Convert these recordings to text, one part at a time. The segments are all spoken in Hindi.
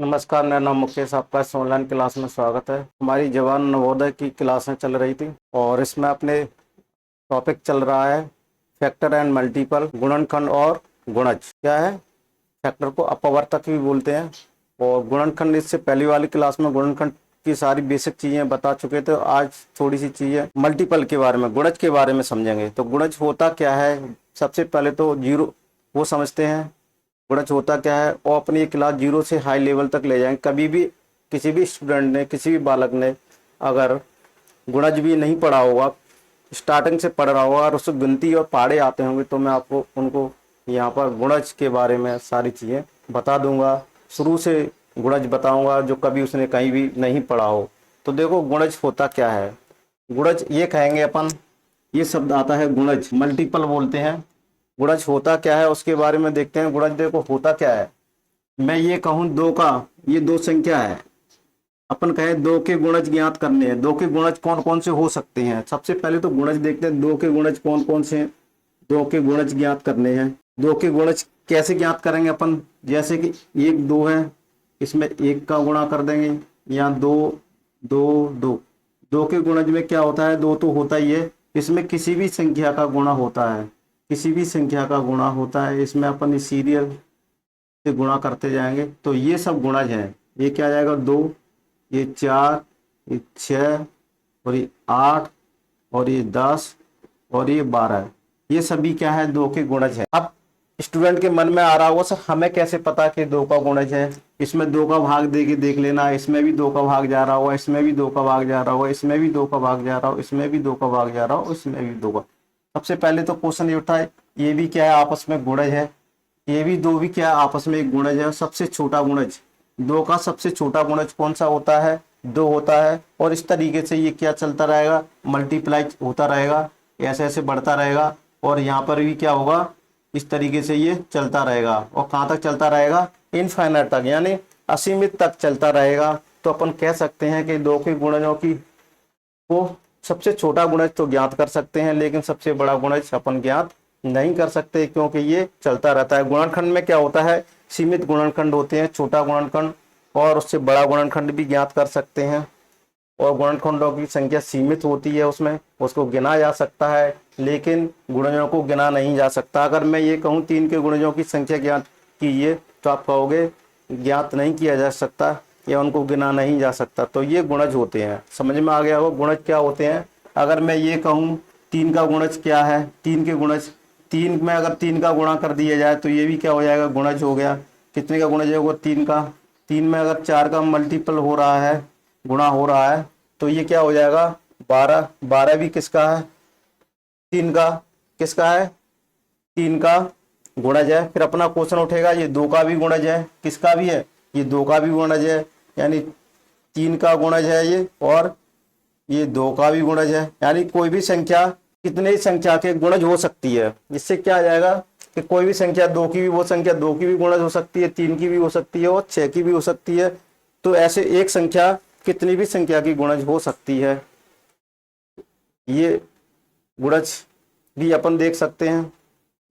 नमस्कार, मेरा नाम मुकेश, आपका इस ऑनलाइन क्लास में स्वागत है। हमारी जवान नवोदय की क्लासें चल रही थी और इसमें अपने टॉपिक चल रहा है फैक्टर एंड मल्टीपल, गुणनखंड और गुणज। क्या है? फैक्टर को अपवर्तक भी बोलते हैं और गुणनखंड इससे पहली वाली क्लास में गुणनखंड की सारी बेसिक चीजें बता चुके थे। आज थोड़ी सी चीजें मल्टीपल के बारे में, गुणज के बारे में समझेंगे। तो गुणज होता क्या है? सबसे पहले तो जीरो वो समझते हैं गुणज होता क्या है, और अपनी ये क्लास जीरो से हाई लेवल तक ले जाएंगे। कभी भी किसी भी स्टूडेंट ने, किसी भी बालक ने अगर गुणज भी नहीं पढ़ा होगा, स्टार्टिंग से पढ़ रहा होगा और उससे गिनती और पहाड़े आते होंगे, तो मैं आपको उनको यहाँ पर गुणज के बारे में सारी चीज़ें बता दूंगा। शुरू से गुणज बताऊंगा जो कभी उसने कहीं भी नहीं पढ़ा हो। तो देखो गुणज होता क्या है। गुणज ये कहेंगे अपन, ये शब्द आता है गुणज, मल्टीपल बोलते हैं। गुणज होता क्या है उसके बारे में देखते हैं। गुणज देखो होता क्या है। मैं ये कहूँ दो का, ये दो संख्या है, अपन कहें दो के गुणज ज्ञात करने हैं। दो के गुणज कौन कौन से हो सकते हैं? सबसे पहले तो गुणज देखते हैं, दो के गुणज कौन कौन से हैं। दो के गुणज ज्ञात करने हैं। दो के गुणज कैसे ज्ञात करेंगे अपन? जैसे कि एक दो है, इसमें एक का गुणा कर देंगे, या दो दो दो। दो के गुणज में क्या होता है? दो तो होता ही है, इसमें किसी भी संख्या का गुणा होता है, किसी भी संख्या का गुणा होता है। इसमें अपन इस सीरियल से गुणा करते जाएंगे तो ये सब गुणज हैं। ये क्या आ जाएगा? दो, ये चार, ये छः, और ये आठ, और ये 10, और ये 12। ये सभी क्या है? दो के गुणज है। अब स्टूडेंट के मन में आ रहा होगा, सर हमें कैसे पता कि दो का गुणज है? इसमें दो का भाग दे के देख लेना, इसमें भी दो का भाग जा रहा होगा, इसमें भी दो का भाग जा रहा होगा, इसमें भी दो का भाग जा रहा हो, इसमें भी दो का भाग जा रहा हो, इसमें भी दो का। सबसे पहले तो क्वेश्चन ये उठा है, ये भी क्या है? आपस में गुणज है। ये भी दो भी क्या है? आपस में एक गुणज है। सबसे छोटा गुणज, दो का सबसे छोटा गुणज कौन सा होता है? दो होता है। और इस तरीके से ये क्या चलता रहेगा? मल्टीप्लाई होता रहेगा, ऐसे ऐसे बढ़ता रहेगा। और यहाँ पर भी क्या होगा? इस तरीके से ये चलता रहेगा। और कहाँ तक चलता रहेगा? इनफाइनाइट तक, यानी असीमित तक चलता रहेगा। तो अपन कह सकते हैं कि दो के गुणजों की को सबसे छोटा गुणज तो ज्ञात कर सकते हैं, लेकिन सबसे बड़ा गुणज अपन ज्ञात नहीं कर सकते, क्योंकि ये चलता रहता है। गुणनखंड में क्या होता है? सीमित गुणनखंड होते हैं, छोटा गुणनखंड और उससे बड़ा गुणनखंड भी ज्ञात कर सकते हैं। और गुणनखंडों की संख्या सीमित होती है, उसमें उसको गिना जा सकता है, लेकिन गुणजों को गिना नहीं जा सकता। अगर मैं ये कहूँ तीन के गुणजों की संख्या ज्ञात कीजिए, तो आप कहोगे ज्ञात नहीं किया जा सकता या उनको गिना नहीं जा सकता। तो ये गुणज होते हैं। समझ में आ गया हो गुणज क्या होते हैं? अगर मैं ये कहूँ तीन का गुणज क्या है? तीन के गुणज, तीन में अगर तीन का गुणा कर दिया जाए तो ये भी क्या हो जाएगा? गुणज हो गया। कितने का गुणज होगा? तीन का। तीन में अगर चार का मल्टीपल हो रहा है, गुणा हो रहा है, तो ये क्या हो जाएगा? 12। 12 भी किसका है? तीन का। किसका है? तीन का गुणज है। फिर अपना क्वेश्चन उठेगा, ये दो का भी गुणज है। किसका भी है? ये दो का भी गुणज है, यानी तीन का गुणज है ये, और ये दो का भी गुणज है। यानी कोई भी संख्या कितने ही संख्या के गुणज हो सकती है। इससे क्या आ जाएगा कि कोई भी संख्या दो की भी, वो संख्या दो की भी गुणज हो सकती है, तीन की भी हो सकती है, और छह की भी हो सकती है। तो ऐसे एक संख्या कितनी भी संख्या की गुणज हो सकती है। ये गुणज भी अपन देख सकते हैं,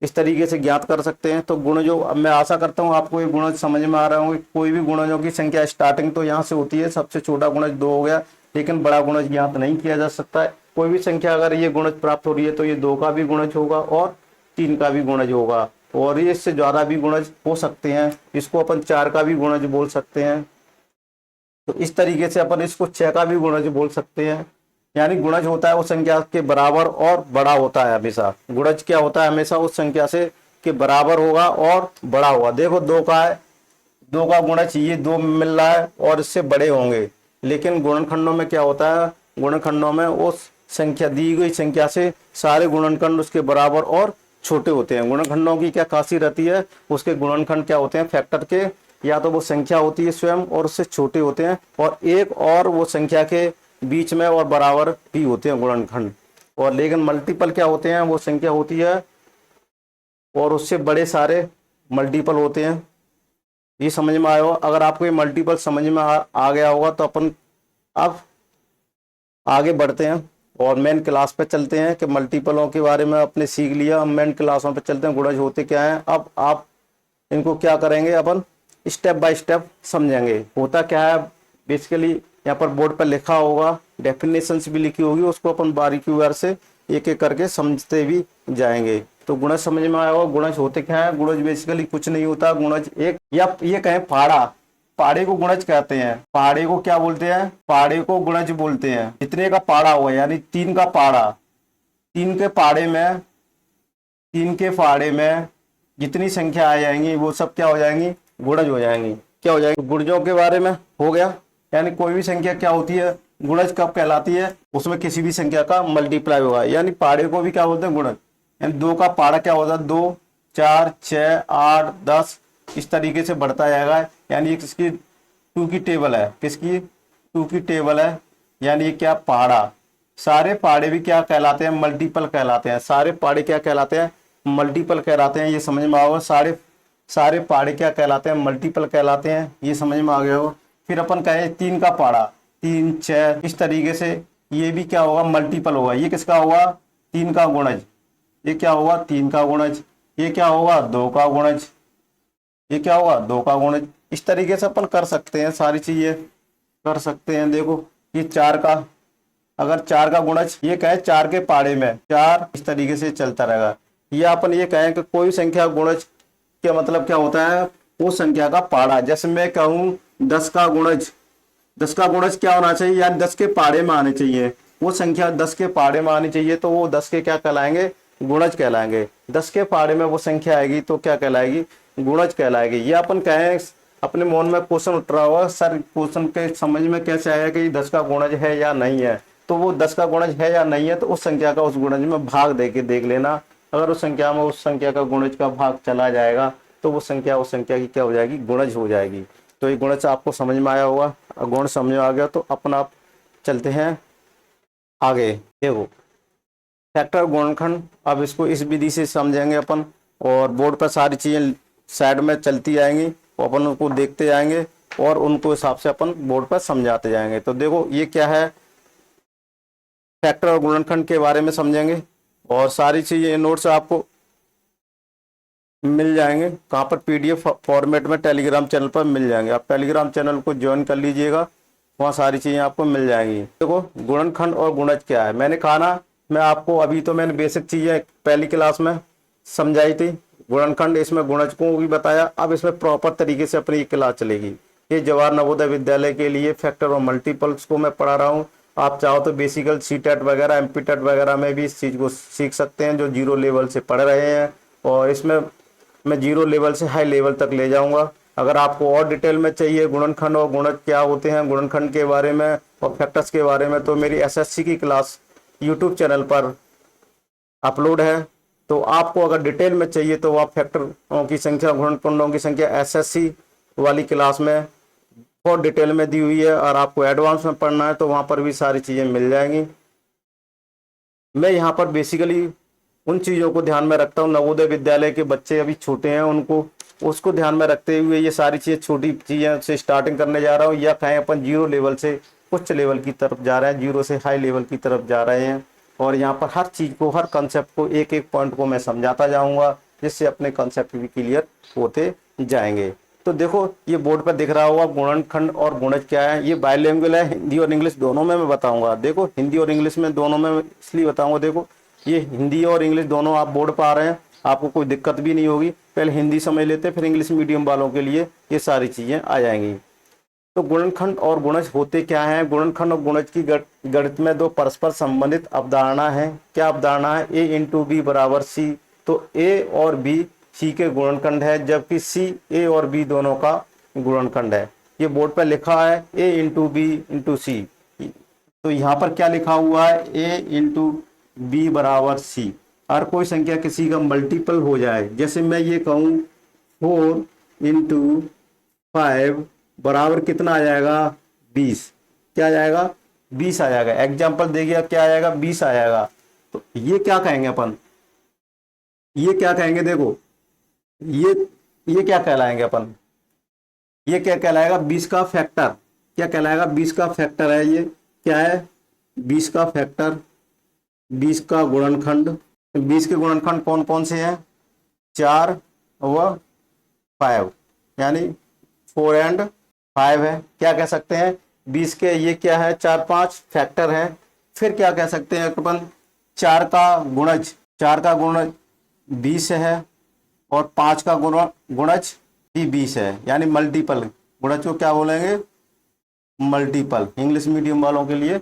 इस तरीके से ज्ञात कर सकते हैं। तो गुणजों, अब मैं आशा करता हूँ आपको ये गुणज समझ में आ रहा हूँ। कोई भी गुणजों की संख्या स्टार्टिंग तो यहाँ से होती है, सबसे छोटा गुणज दो हो गया, लेकिन बड़ा गुणज ज्ञात नहीं किया जा सकता है। कोई भी संख्या अगर ये गुणज प्राप्त हो रही है तो ये दो का भी गुणज होगा और तीन का भी गुणज होगा, और ये इससे ज्यादा भी गुणज हो सकते हैं। इसको अपन चार का भी गुणज बोल सकते हैं। तो इस तरीके से अपन इसको छह का भी गुणज बोल सकते हैं। यानी गुणज होता है उस संख्या के बराबर और बड़ा होता है हमेशा। गुणज क्या होता है? हमेशा उस संख्या से के बराबर होगा और बड़ा होगा। देखो दो का है, दो का गुणज ये दो मिल रहा है और इससे बड़े होंगे, लेकिन गुणनखंडों में क्या होता है? गुणनखंडों में उस संख्या, दी गई संख्या से सारे गुणनखंड उसके बराबर और छोटे होते हैं। गुणनखंडों की क्या खासियत रहती है? उसके गुणनखंड क्या होते हैं? फैक्टर के, या तो वो संख्या होती है स्वयं और उससे छोटे होते हैं, और एक और वो संख्या के बीच में और बराबर भी होते हैं गुणनखंड। और लेकिन मल्टीपल क्या होते हैं? वो संख्या होती है और उससे बड़े सारे मल्टीपल होते हैं। ये समझ में आया हो? अगर आपको ये मल्टीपल समझ में आ गया होगा तो अपन अब आगे बढ़ते हैं और मेन क्लास पे चलते हैं कि मल्टीपलों के बारे में आपने सीख लिया। हम मेन क्लासों पे चलते हैं, गुणज होते क्या हैं। अब आप इनको क्या करेंगे? अपन स्टेप बाय स्टेप समझेंगे। होता क्या है बेसिकली, यहाँ पर बोर्ड पर लिखा होगा, डेफिनेशंस भी लिखी होगी, उसको अपन बारीकी वार से एक एक करके समझते भी जाएंगे। तो गुणज समझ में आया होगा। गुणज होते क्या है? गुणज बेसिकली कुछ नहीं होता। गुणज एक, या ये कहें पाड़ा, पाड़े को गुणज कहते हैं। पाड़े को क्या बोलते हैं? पाड़े को गुणज बोलते हैं। जितने का पाड़ा हुआ यानी 3 का पाड़ा, 3 के पाड़े में, 3 के पाड़े में जितनी संख्या आ जाएंगी वो सब क्या हो जाएंगी? गुणज हो जाएंगी। क्या हो जाएंगी? गुणजों के बारे में हो गया। यानी कोई भी संख्या क्या होती है? गुणज कब कहलाती है? उसमें किसी भी संख्या का मल्टीप्लाई होगा। यानी पाड़े को भी क्या बोलते हैं? गुणज। यानी 2 का पाड़ा क्या होता है? 2, 4, 6, 8, 10 इस तरीके से बढ़ता जाएगा। यानी इसकी 2 की टेबल है। किसकी? 2 की टेबल है। यानी ये क्या? पाड़ा। सारे पाड़े भी क्या कहलाते हैं? मल्टीपल कहलाते हैं। सारे पाड़े क्या कहलाते हैं? मल्टीपल कहलाते हैं। ये समझ में आओगे। सारे सारे पाड़े क्या कहलाते हैं? मल्टीपल कहलाते हैं। ये समझ में आ गया हो। फिर अपन कहें 3 का पाड़ा, 3, 6 इस तरीके से ये भी क्या होगा? मल्टीपल होगा। ये किसका होगा? 3 का गुणज। ये क्या होगा? 3 का गुणज। ये क्या होगा? 2 का गुणज। ये क्या होगा? 2 का गुणज। इस तरीके से अपन कर सकते हैं, सारी चीजें कर सकते हैं। देखो ये 4 का, अगर 4 का गुणज, ये कहे 4 के पाड़े में 4 इस तरीके से चलता रहेगा। या अपन ये कहें कि कोई संख्या गुणज क्या मतलब क्या होता है? वो संख्या का पाड़ा। जैसे मैं कहूँ 10 का गुणज, 10 का गुणज क्या होना चाहिए? यानी 10 के पाड़े में आने चाहिए। वो संख्या 10 के पाड़े में आनी चाहिए, तो वो 10 के क्या कहलाएंगे? गुणज कहलाएंगे। 10 के पाड़े में वो संख्या आएगी तो क्या कहलाएगी? गुणज कहलाएगी। ये अपन कहें, अपने मन में क्वेश्चन उठ रहा हुआ, सर क्वेश्चन के समझ में कैसे आया कि 10 का गुणज है या नहीं है? तो वो 10 का गुणज है या नहीं है, तो उस संख्या का उस गुणज में भाग दे के देख लेना। अगर उस संख्या में उस संख्या का गुणज का भाग चला जाएगा तो वो संख्या उस संख्या की क्या हो जाएगी? गुणज हो जाएगी। तो ये गुणज आपको समझ में आया होगा। गुण समझ में आ गया तो अपन आप चलते हैं आगे। देखो फैक्टर गुणनखंड, अब इसको इस विधि से समझेंगे अपन, और बोर्ड पर सारी चीजें साइड में चलती जाएंगी, तो अपन उनको देखते जाएंगे और उनको हिसाब से अपन बोर्ड पर समझाते जाएंगे। तो देखो ये क्या है? फैक्टर और गुणनखंड के बारे में समझेंगे, और सारी चीजें नोट्स आपको मिल जाएंगे। कहाँ पर? पीडीएफ फॉर्मेट में टेलीग्राम चैनल पर मिल जाएंगे। आप टेलीग्राम चैनल को ज्वाइन कर लीजिएगा, वहाँ सारी चीज़ें आपको मिल जाएंगी। देखो गुणनखंड और गुणज क्या है, मैंने कहा ना, मैं आपको अभी तो मैंने बेसिक चीज़ें पहली क्लास में समझाई थी। गुणनखंड, इसमें गुणज को भी बताया। अब इसमें प्रॉपर तरीके से अपनी क्लास चलेगी। ये जवाहर नवोदय विद्यालय के लिए फैक्टर और मल्टीपल्स को मैं पढ़ा रहा हूँ। आप चाहो तो बेसिकल सीटेट वगैरह, एमपीटेट वगैरह में भी इस चीज़ को सीख सकते हैं, जो जीरो लेवल से पढ़ रहे हैं। और इसमें मैं जीरो लेवल से हाई लेवल तक ले जाऊंगा। अगर आपको और डिटेल में चाहिए गुणनखंड और गुणज क्या होते हैं, गुणनखंड के बारे में और फैक्टर्स के बारे में, तो मेरी एसएससी की क्लास यूट्यूब चैनल पर अपलोड है। तो आपको अगर डिटेल में चाहिए तो आप फैक्टरों की संख्या, गुणनखंडों की संख्या एसएससी वाली क्लास में बहुत डिटेल में दी हुई है। और आपको एडवांस में पढ़ना है तो वहाँ पर भी सारी चीज़ें मिल जाएंगी। मैं यहाँ पर बेसिकली उन चीज़ों को ध्यान में रखता हूँ, नवोदय विद्यालय के बच्चे अभी छोटे हैं, उनको उसको ध्यान में रखते हुए ये सारी चीज़ें, छोटी चीज़ें से स्टार्टिंग करने जा रहा हूँ। या कहें अपन जीरो लेवल से उच्च लेवल की तरफ जा रहे हैं, जीरो से हाई लेवल की तरफ जा रहे हैं। और यहाँ पर हर चीज़ को, हर कंसेप्ट को, एक एक पॉइंट को मैं समझाता जाऊँगा, जिससे अपने कंसेप्ट भी क्लियर होते जाएंगे। तो देखो ये बोर्ड पर दिख रहा होगा गुणनखंड और गुणज क्या है। ये बायलैंग्वेज है, हिंदी और इंग्लिश दोनों में मैं बताऊंगा। देखो हिंदी और इंग्लिश में दोनों में इसलिए बताऊंगा, देखो ये हिंदी और इंग्लिश दोनों आप बोर्ड पर आ रहे हैं, आपको कोई दिक्कत भी नहीं होगी। पहले हिंदी समझ लेते, फिर इंग्लिश मीडियम वालों के लिए ये सारी चीज़ें आ जाएंगी। तो गुणनखंड और गुणज होते क्या हैं? गुणनखंड और गुणज की गणित में दो परस्पर संबंधित अवधारणा है। क्या अवधारणा है? ए इंटू बी बराबर सी। तो ए और बी सी के गुणनखंड है, जबकि सी ए और बी दोनों का गुणनखंड है। ये बोर्ड पर लिखा है ए इंटू बी इंटू सी। तो यहाँ पर क्या लिखा हुआ है? ए इंटू बी बराबर सी। और कोई संख्या किसी का मल्टीपल हो जाए, जैसे मैं ये कहूँ 4 इंटू 5 बराबर कितना आ जाएगा? 20। क्या आ जाएगा? 20 आ जाएगा। एग्जाम्पल दे गया, क्या आ जाएगा? 20 आ जाएगा। तो ये क्या कहेंगे अपन? ये क्या कहेंगे? देखो ये क्या कहलाएंगे अपन? ये क्या कहलाएगा? 20 का फैक्टर। क्या कहलाएगा? 20 का फैक्टर है। ये क्या है? 20 का फैक्टर, 20 का गुणनखंड। 20 के गुणनखंड कौन कौन से हैं? 4 व 5, यानी 4 एंड 5 है। क्या कह सकते हैं 20 के ये क्या है 4 5 फैक्टर है। फिर क्या कह सकते हैं अपन 4 का गुणज 20 है और 5 का गुणज भी 20 है, यानी मल्टीपल। गुणज को क्या बोलेंगे मल्टीपल, इंग्लिश मीडियम वालों के लिए।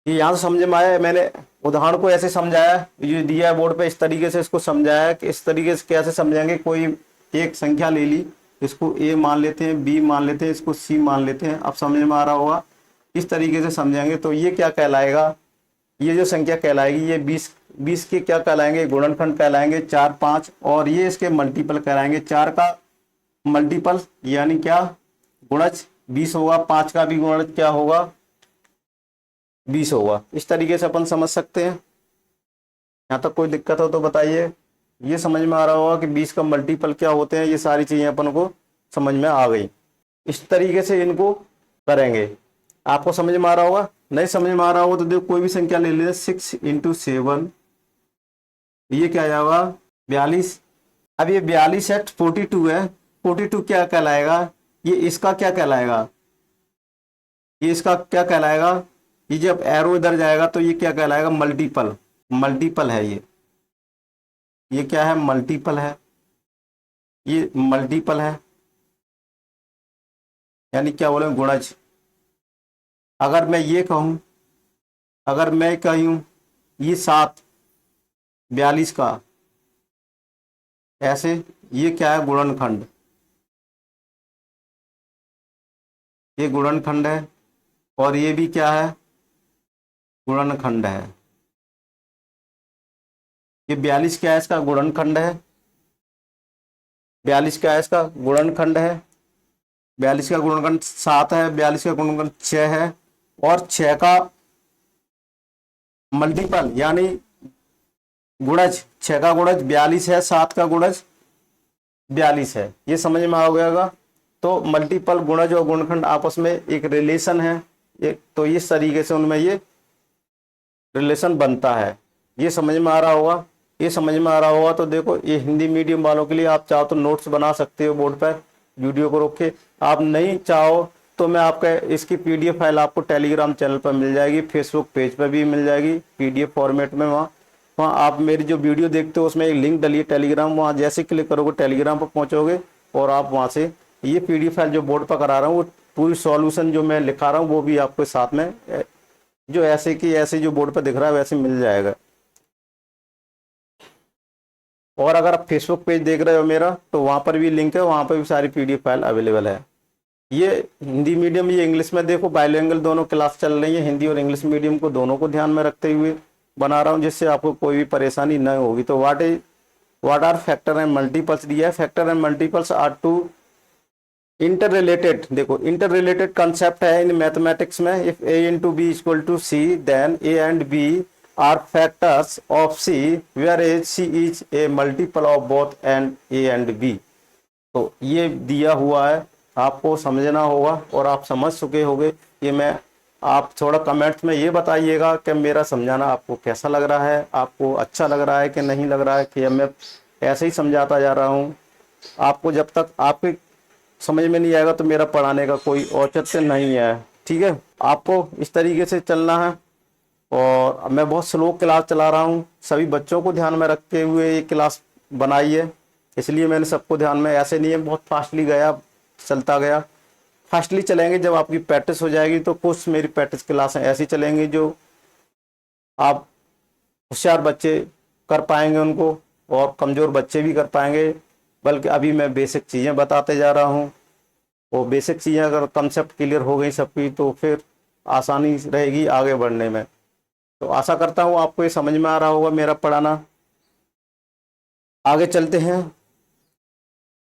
ये यहाँ से समझ में आया। मैंने उदाहरण को ऐसे समझाया, ये दिया है बोर्ड पे, इस तरीके से इसको समझाया कि इस तरीके से कैसे समझेंगे। कोई एक संख्या ले ली, इसको ए मान लेते हैं, बी मान लेते हैं, इसको सी मान लेते हैं। अब समझ में आ रहा होगा, इस तरीके से समझेंगे तो ये क्या कहलाएगा, ये जो संख्या कहलाएगी ये 20 के क्या कहलाएंगे गुणनखंड कहलाएंगे 4 5, और ये इसके मल्टीपल कहलाएंगे। 4 का मल्टीपल यानी क्या गुणज 20 होगा, 5 का भी गुणज क्या होगा 20 होगा। इस तरीके से अपन समझ सकते हैं। यहाँ तक कोई दिक्कत हो तो बताइए। ये समझ में आ रहा होगा कि 20 का मल्टीपल क्या होते हैं। ये सारी चीजें अपन को समझ में आ गई। इस तरीके से इनको करेंगे। आपको समझ में आ रहा होगा। नहीं समझ में आ रहा होगा तो देखो कोई भी संख्या ले लें, 6 × 7 ये क्या जाएगा 42। अब ये 42 है 42 है, 42 क्या कहलाएगा, ये इसका क्या कहलाएगा, ये इसका क्या कहलाएगा, ये जब एरो इधर जाएगा तो ये क्या कहलाएगा मल्टीपल। मल्टीपल है ये क्या है मल्टीपल है, ये मल्टीपल है, यानी क्या बोले गुणज। अगर मैं ये कहूं, अगर मैं कहूं ये 7 42 का, ऐसे ये क्या है गुणनखंड, ये गुणनखंड है और ये भी क्या है गुणनखंड है। ये 42 क्या है इसका गुणनखंड है, 42 क्या है इसका गुणनखंड है, 42 का गुणनखंड 7 है, 42 का गुणनखंड 6 है, और 6 का मल्टीपल यानी गुणज, 6 का गुणज 42 है, 7 का गुणज 42 है। ये समझ में आ गया। तो मल्टीपल गुणज और गुणनखंड आपस में एक रिलेशन है, एक तो इस तरीके से उनमें ये रिलेशन बनता है। ये समझ में आ रहा होगा। ये समझ में आ रहा होगा तो देखो ये हिंदी मीडियम वालों के लिए आप चाहो तो नोट्स बना सकते हो बोर्ड पर, वीडियो को रोक के। आप नहीं चाहो तो मैं आपका इसकी पीडीएफ फाइल आपको टेलीग्राम चैनल पर मिल जाएगी, फेसबुक पेज पर भी मिल जाएगी पीडीएफ फॉर्मेट में। वहाँ आप मेरी जो वीडियो देखते हो उसमें एक लिंक डली है टेलीग्राम, वहाँ जैसे क्लिक करोगे टेलीग्राम पर पहुँचोगे और आप वहाँ से ये पीडीएफ फाइल जो बोर्ड पर करा रहा हूँ वो पूरी सॉल्यूशन जो मैं लिखा रहा हूँ वो भी आपको साथ में जो ऐसे की ऐसे जो बोर्ड पर दिख रहा है वैसे मिल जाएगा। और अगर आप फेसबुक पेज देख रहे हो मेरा तो वहाँ पर भी लिंक है, वहाँ पर भी सारी पीडीएफ फाइल अवेलेबल है। ये हिंदी मीडियम, ये इंग्लिश में देखो बाइलिंगुअल दोनों क्लास चल रही है, हिंदी और इंग्लिश मीडियम को दोनों को ध्यान में रखते हुए बना रहा हूँ जिससे आपको कोई भी परेशानी न होगी। तो what are factor and multiples दिया है। Factor and multiples are two interrelated, देखो इंटर रिलेटेड कंसेप्ट है इन मैथमेटिक्स में। If a into b equal to c then a and b are factors of c whereas c is a multiple of both and a and b। तो ये दिया हुआ है, आपको समझना होगा और आप समझ चुके होंगे। ये मैं आप थोड़ा कमेंट्स में ये बताइएगा कि मेरा समझाना आपको कैसा लग रहा है, आपको अच्छा लग रहा है कि नहीं लग रहा है, कि मैं ऐसे ही समझाता जा रहा हूँ। आपको जब तक आपके समझ में नहीं आएगा तो मेरा पढ़ाने का कोई औचित्य नहीं है। ठीक है, आपको इस तरीके से चलना है। और मैं बहुत स्लो क्लास चला रहा हूँ, सभी बच्चों को ध्यान में रखते हुए ये क्लास बनाई है, इसलिए मैंने सबको ध्यान में, ऐसे नहीं है बहुत फास्टली गया चलता गया। फास्टली चलेंगे जब आपकी प्रैक्टिस हो जाएगी तो कुछ मेरी प्रैक्टिस क्लासें ऐसी चलेंगी जो आप होशियार बच्चे कर पाएंगे उनको, और कमज़ोर बच्चे भी कर पाएंगे। बल्कि अभी मैं बेसिक चीज़ें बताते जा रहा हूँ, वो बेसिक चीज़ें अगर कंसेप्ट क्लियर हो गई सबकी तो फिर आसानी रहेगी आगे बढ़ने में। तो आशा करता हूँ आपको ये समझ में आ रहा होगा मेरा पढ़ाना। आगे चलते हैं।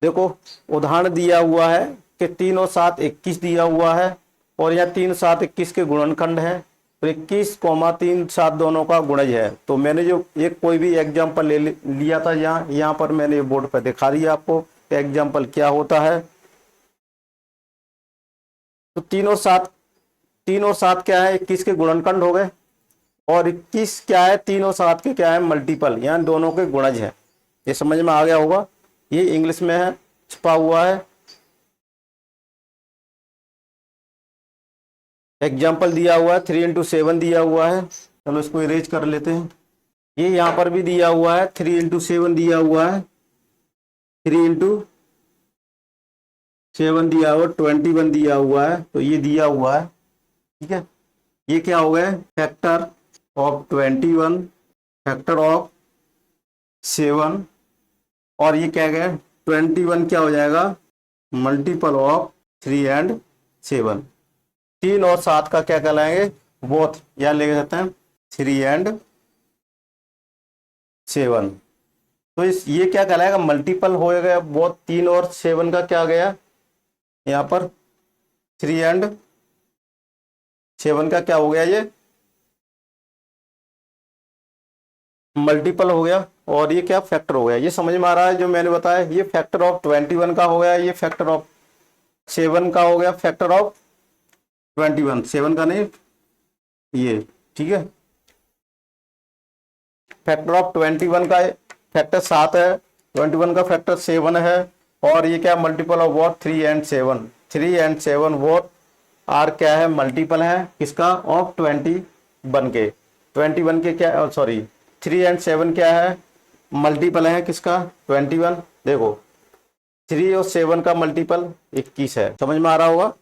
देखो उदाहरण दिया हुआ है कि 3 और 7 21 दिया हुआ है, और यहाँ 3 7 21 के गुणनखंड है, तो 21, 3 7 दोनों का गुणज है। तो मैंने जो एक कोई भी एग्जाम्पल लिया था यहाँ पर मैंने बोर्ड पर दिखा दिया आपको एग्जाम्पल क्या होता है। तो 3 और 7 क्या है 21 के गुणनखंड हो गए, और 21 क्या है 3 और 7 के क्या है मल्टीपल, यानी दोनों के गुणज है। ये समझ में आ गया होगा। ये इंग्लिश में है छुपा हुआ है, एग्जाम्पल दिया हुआ है 3 into 7 दिया हुआ है, चलो इसको इरेज कर लेते हैं। ये यहाँ पर भी दिया हुआ है 3 into 7 दिया हुआ है, 3 into 7 दिया हुआ, 21 दिया हुआ है, तो ये दिया हुआ है। ठीक है, ये क्या हो गया, फैक्टर ऑफ 21, फैक्टर ऑफ 7, और ये क्या गया 21 क्या हो जाएगा, मल्टीपल ऑफ 3 and 7। 3 और 7 का क्या कहलाएंगे, बोथ, या ले सकते हैं 3 and 7। तो इस ये क्या कहलाएगा, मल्टीपल हो गया बोथ 3 और 7 का, क्या गया यहाँ पर 3 and 7 का क्या हो गया, ये मल्टीपल हो गया, और ये क्या फैक्टर हो गया। ये समझ में आ रहा है जो मैंने बताया, ये फैक्टर ऑफ 21 का हो गया, ये फैक्टर ऑफ 7 का हो गया, फैक्टर ऑफ 21, 7 का नहीं ये। ठीक है, फैक्टर ऑफ 21 का फैक्टर 7 है, 21 का फैक्टर 7 है, और ये क्या multiple of what 3 and 7। 3 and 7 what are क्या है, मल्टीपल है किसका, ऑफ 21 के। 21 के क्या, सॉरी 3 and 7 क्या है, मल्टीपल है किसका, 21। देखो 3 और 7 का मल्टीपल 21 है, समझ में आ रहा होगा।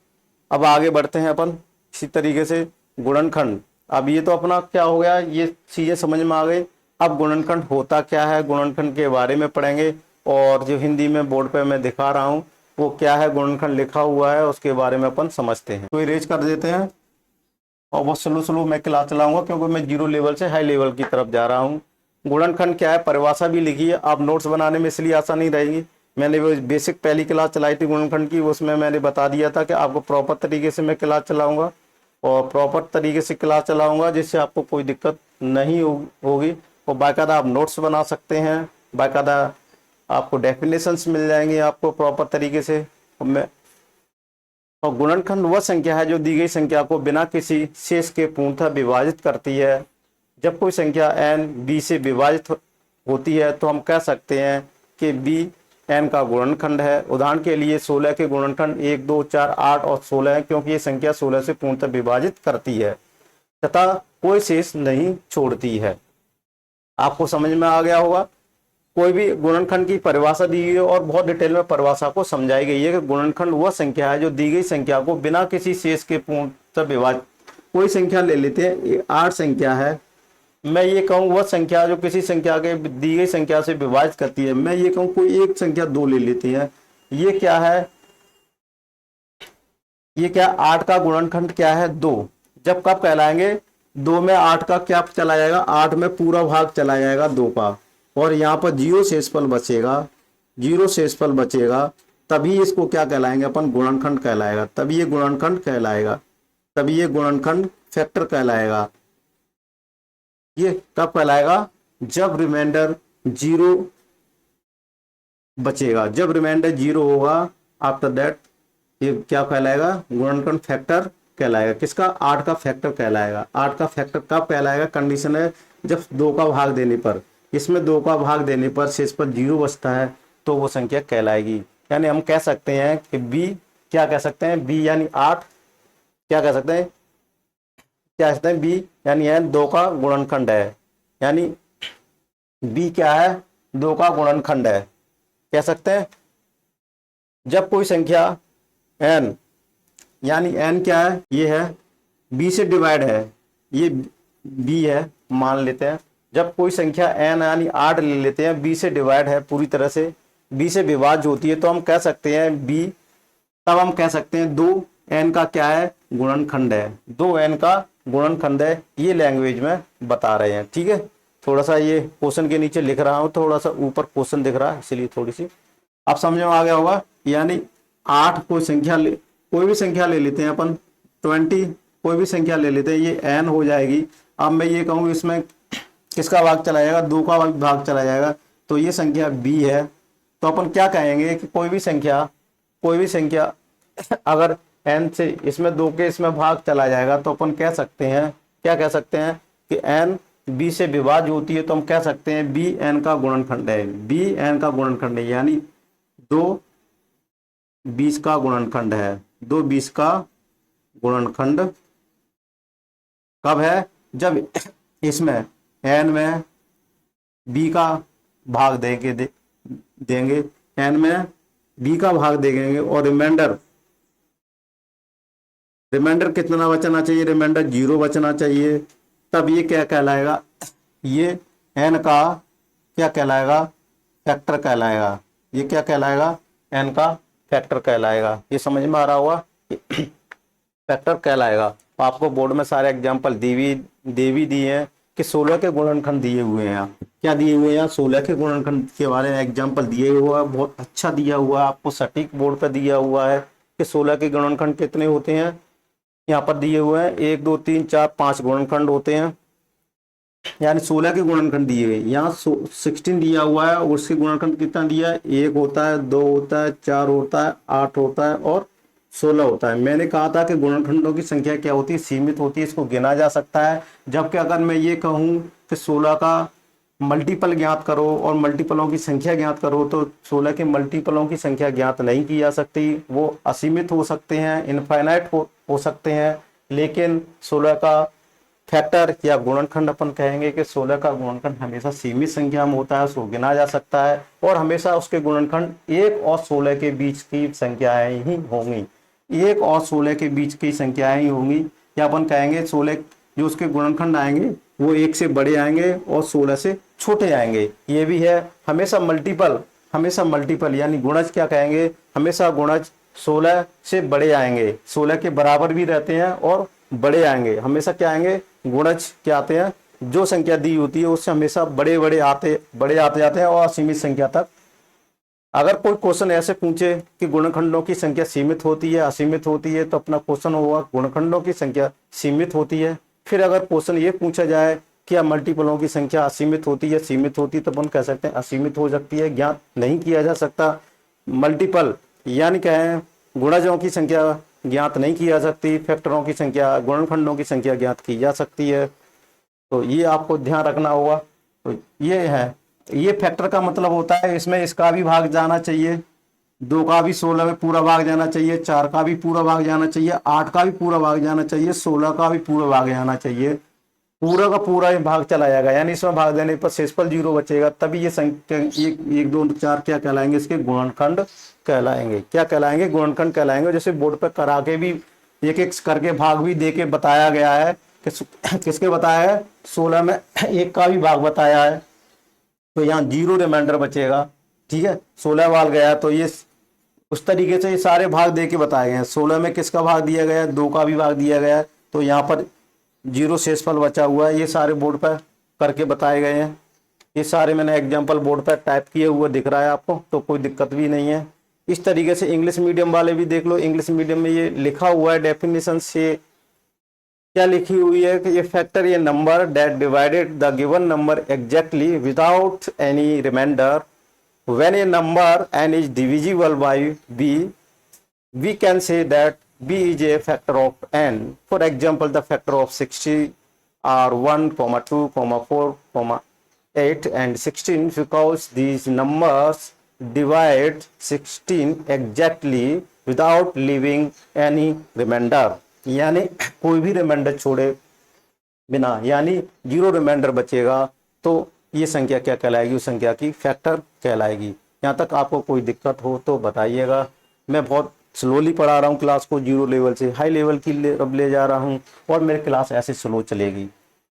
अब आगे बढ़ते हैं अपन इसी तरीके से गुणनखंड। अब ये तो अपना क्या हो गया, ये चीजें समझ में आ गई। अब गुणनखंड होता क्या है, गुणनखंड के बारे में पढ़ेंगे, और जो हिंदी में बोर्ड पे मैं दिखा रहा हूँ वो क्या है, गुणनखंड लिखा हुआ है उसके बारे में अपन समझते हैं। तो इरेज कर देते हैं, और बहुत स्लो स्लो मैं क्लास चलाऊंगा क्योंकि मैं 0 लेवल से हाई लेवल की तरफ जा रहा हूँ। गुणनखंड क्या है, परिभाषा भी लिखी है, आप नोट्स बनाने में इसलिए आसानी रहेगी। मैंने वो बेसिक पहली क्लास चलाई थी गुणनखंड की, उसमें मैंने बता दिया था कि आपको प्रॉपर तरीके से मैं क्लास चलाऊंगा, और प्रॉपर तरीके से क्लास चलाऊंगा जिससे आपको कोई दिक्कत नहीं होगी। और बाकायदा आप नोट्स बना सकते हैं, बाकायदा आपको डेफिनेशंस मिल जाएंगे आपको प्रॉपर तरीके से। और गुणनखंड वह संख्या है जो दी गई संख्या को बिना किसी शेष के पूर्णतः विभाजित करती है। जब कोई संख्या n b से विभाजित होती है तो हम कह सकते हैं कि b n का गुणनखंड है। उदाहरण के लिए 16 के गुणनखंड 1, 2, 4, 8 और 16 है, क्योंकि ये संख्या 16 से पूर्णतः विभाजित करती है तथा कोई शेष नहीं छोड़ती है। आपको समझ में आ गया होगा। कोई भी गुणनखंड की परिभाषा दी गई है और बहुत डिटेल में परिभाषा को समझाई गई है कि गुणनखंड वह संख्या है जो दी गई संख्या को बिना किसी शेष के पूर्णतः विभाजित। कोई संख्या ले लेते हैं, 8 संख्या है, मैं ये कहूँ वह संख्या जो किसी संख्या के दी गई संख्या से विभाजित करती है। मैं ये कहूँ कोई एक संख्या 2 ले लेती है, ये क्या है, ये क्या 8 का गुणनखंड क्या है 2। जब कब कहलाएंगे, 2 में 8 का क्या चला जाएगा, 8 में पूरा भाग चला जाएगा 2 का, और यहाँ पर 0 शेषफल बचेगा, 0 शेषफल बचेगा, तभी इसको क्या कहलाएंगे अपन, गुणनखंड कहलाएगा। तभी ये गुणनखंड कहलाएगा, तभी ये गुणनखंड फैक्टर कहलाएगा। ये कब कहलाएगा, जब रिमाइंडर 0 बचेगा, जब रिमाइंडर 0 होगा, आफ्टर दैट ये क्या कहलाएगा, गुणनखंड फैक्टर कहलाएगा। किसका, 8 का फैक्टर कहलाएगा। 8 का फैक्टर कब कहलाएगा, कंडीशन है जब 2 का भाग देने पर, इसमें 2 का भाग देने पर शेष पर 0 बचता है तो वो संख्या कहलाएगी। यानी हम कह सकते हैं कि b, क्या कह सकते हैं, b यानी 8, क्या कह सकते हैं, क्या कहते हैं b यानी n 2 का गुणनखंड है। यानी b क्या है, 2 का गुणनखंड है, कह सकते हैं। जब कोई संख्या n, यानी n क्या है, ये है b से डिवाइड है, ये b है मान लेते हैं। जब कोई संख्या n यानी 8 ले लेते हैं, b से डिवाइड है पूरी तरह से, b से विभाज्य होती है, तो हम कह सकते हैं b, तब हम कह सकते हैं 2n का क्या है, गुणनखंड है, 2n का गुणनखंड है। ये लैंग्वेज में बता रहे हैं। ठीक है, थोड़ा सा ये क्वेश्चन के नीचे लिख रहा हूँ, थोड़ा सा ऊपर क्वेश्चन दिख रहा है इसलिए थोड़ी सी आप समझ में आ गया होगा। यानी 8 कोई संख्या कोई भी संख्या ले लेते हैं अपन, 20 कोई भी संख्या ले लेते हैं, ये n हो जाएगी। अब मैं ये कहूँ इसमें किसका भाग चला जाएगा, 2 का भाग चला जाएगा, तो ये संख्या b है। तो अपन क्या कहेंगे कि कोई भी संख्या अगर n से इसमें 2 के इसमें भाग चला जाएगा तो अपन कह सकते हैं, क्या कह सकते हैं कि n b से विभाज्य होती है, तो हम कह सकते हैं b n का गुणनखंड है, b n का गुणनखंड है। यानी 2 20 का गुणनखंड है, 2 20 का गुणनखंड कब है? जब इसमें n में b का भाग देंगे n में b का भाग देंगे और रिमाइंडर कितना बचना चाहिए? रिमाइंडर 0 बचना चाहिए। तब ये क्या कहलाएगा? ये n का क्या कहलाएगा? फैक्टर कहलाएगा। ये क्या कहलाएगा? n का फैक्टर कहलाएगा। ये समझ में आ रहा होगा? फैक्टर कहलाएगा। आपको बोर्ड में सारे एग्जाम्पल देवी दिए हैं कि 16 के गुणनखंड दिए हुए हैं। क्या दिए हुए हैं? 16 के गुणनखंड के बारे में एग्जाम्पल दिए हुआ है, बहुत अच्छा दिया हुआ है, आपको सटीक बोर्ड पर दिया हुआ है कि 16 के गुणनखंड कितने होते हैं। यहाँ पर दिए हुए हैं 1 2 3 4 5 गुणनखंड होते हैं, यानी 16 के गुणनखंड दिए हुए। यहाँ 16 दिया हुआ है और उसके गुणनखंड कितना दिया है? 1 होता है, 2 होता है, 4 होता है, 8 होता है और 16 होता है। मैंने कहा था कि गुणनखंडों की संख्या क्या होती है? सीमित होती है, इसको गिना जा सकता है। जबकि अगर मैं ये कहूँ कि 16 का मल्टीपल ज्ञात करो और मल्टीपलों की संख्या ज्ञात करो, तो 16 के मल्टीपलों की संख्या ज्ञात नहीं की जा सकती। वो असीमित हो सकते हैं, इनफाइनाइट हो सकते हैं। लेकिन 16 का फैक्टर या गुणनखंड अपन कहेंगे कि 16 का गुणनखंड हमेशा सीमित संख्या में होता है, उसको गिना जा सकता है और हमेशा उसके गुणनखंड 1 और 16 के बीच की संख्याएं ही होंगी। 1 और 16 के बीच की संख्याएं ही होंगी, या अपन कहेंगे 16 जो उसके गुणनखंड आएंगे वो 1 से बड़े आएंगे और 16 से छोटे आएंगे। ये भी है। हमेशा मल्टीपल यानी गुणज क्या कहेंगे? हमेशा गुणज 16 से बड़े आएंगे, 16 के बराबर भी रहते हैं और बड़े आएंगे। हमेशा क्या आएंगे? गुणज क्या आते हैं? जो संख्या दी होती है उससे हमेशा बड़े आते जाते हैं और असीमित संख्या तक। अगर कोई क्वेश्चन ऐसे पूछे कि गुणनखंडों की संख्या सीमित होती है, असीमित होती है, तो अपना क्वेश्चन होगा गुणनखंडों की संख्या सीमित होती है। फिर अगर क्वेश्चन ये पूछा जाए क्या मल्टीपलों की संख्या असीमित होती है, सीमित होती है, तो अपन कह सकते हैं असीमित हो सकती है, ज्ञात नहीं किया जा सकता। मल्टीपल यानी क्या है? गुणजों की संख्या ज्ञात नहीं की जा सकती, फैक्टरों की संख्या, गुणनखंडों की संख्या ज्ञात की जा सकती है। तो ये आपको ध्यान रखना होगा। तो ये है, ये फैक्टर का मतलब होता है इसमें इसका भी भाग जाना चाहिए, 2 का भी 16 में पूरा भाग जाना चाहिए, 4 का भी पूरा भाग जाना चाहिए, 8 का भी पूरा भाग जाना चाहिए, 16 का भी पूरा भाग जाना चाहिए। पूरा का पूरा ही भाग चला जाएगा, यानी इसमें भाग देने पर शेषफल 0 बचेगा। तभी ये संख्या 1 2 4 क्या कहलाएंगे? इसके गुणनखंड कहलाएंगे। क्या कहलाएंगे? गुणनखंड कहलाएंगे। जैसे बोर्ड पर करा के भी एक एक करके भाग भी दे के बताया गया है कि किसके बताया है? 16 में 1 का भी भाग बताया है, तो यहाँ 0 रिमाइंडर बचेगा। ठीक है, 16 वाल गया तो ये उस तरीके से ये सारे भाग दे के बताए गए हैं। 16 में किसका भाग दिया गया है? 2 का भी भाग दिया गया है, तो यहाँ पर 0 शेषफल बचा हुआ है। ये सारे बोर्ड पर करके बताए गए हैं। ये सारे मैंने एग्जाम्पल बोर्ड पर टाइप किए हुए दिख रहा है आपको, तो कोई दिक्कत भी नहीं है। इस तरीके से इंग्लिश मीडियम वाले भी देख लो। इंग्लिश मीडियम में ये लिखा हुआ है डेफिनेशन से, क्या लिखी हुई है कि ये फैक्टर ये number that divided the given number exactly without any remainder when a number n is divisible by b, we can say that b is a factor of n. For example, the factor of 60 are 1, 2, 4, 8 and 16 because these numbers divide 16 exactly without leaving any remainder. यानी कोई भी रिमाइंडर छोड़े बिना, यानी 0 रिमाइंडर बचेगा, तो ये संख्या क्या कहलाएगी? उस संख्या की फैक्टर कहलाएगी। यहाँ तक आपको कोई दिक्कत हो तो बताइएगा। मैं बहुत स्लोली पढ़ा रहा हूँ क्लास को, 0 लेवल से हाई लेवल की अब ले जा रहा हूँ और मेरी क्लास ऐसे स्लो चलेगी।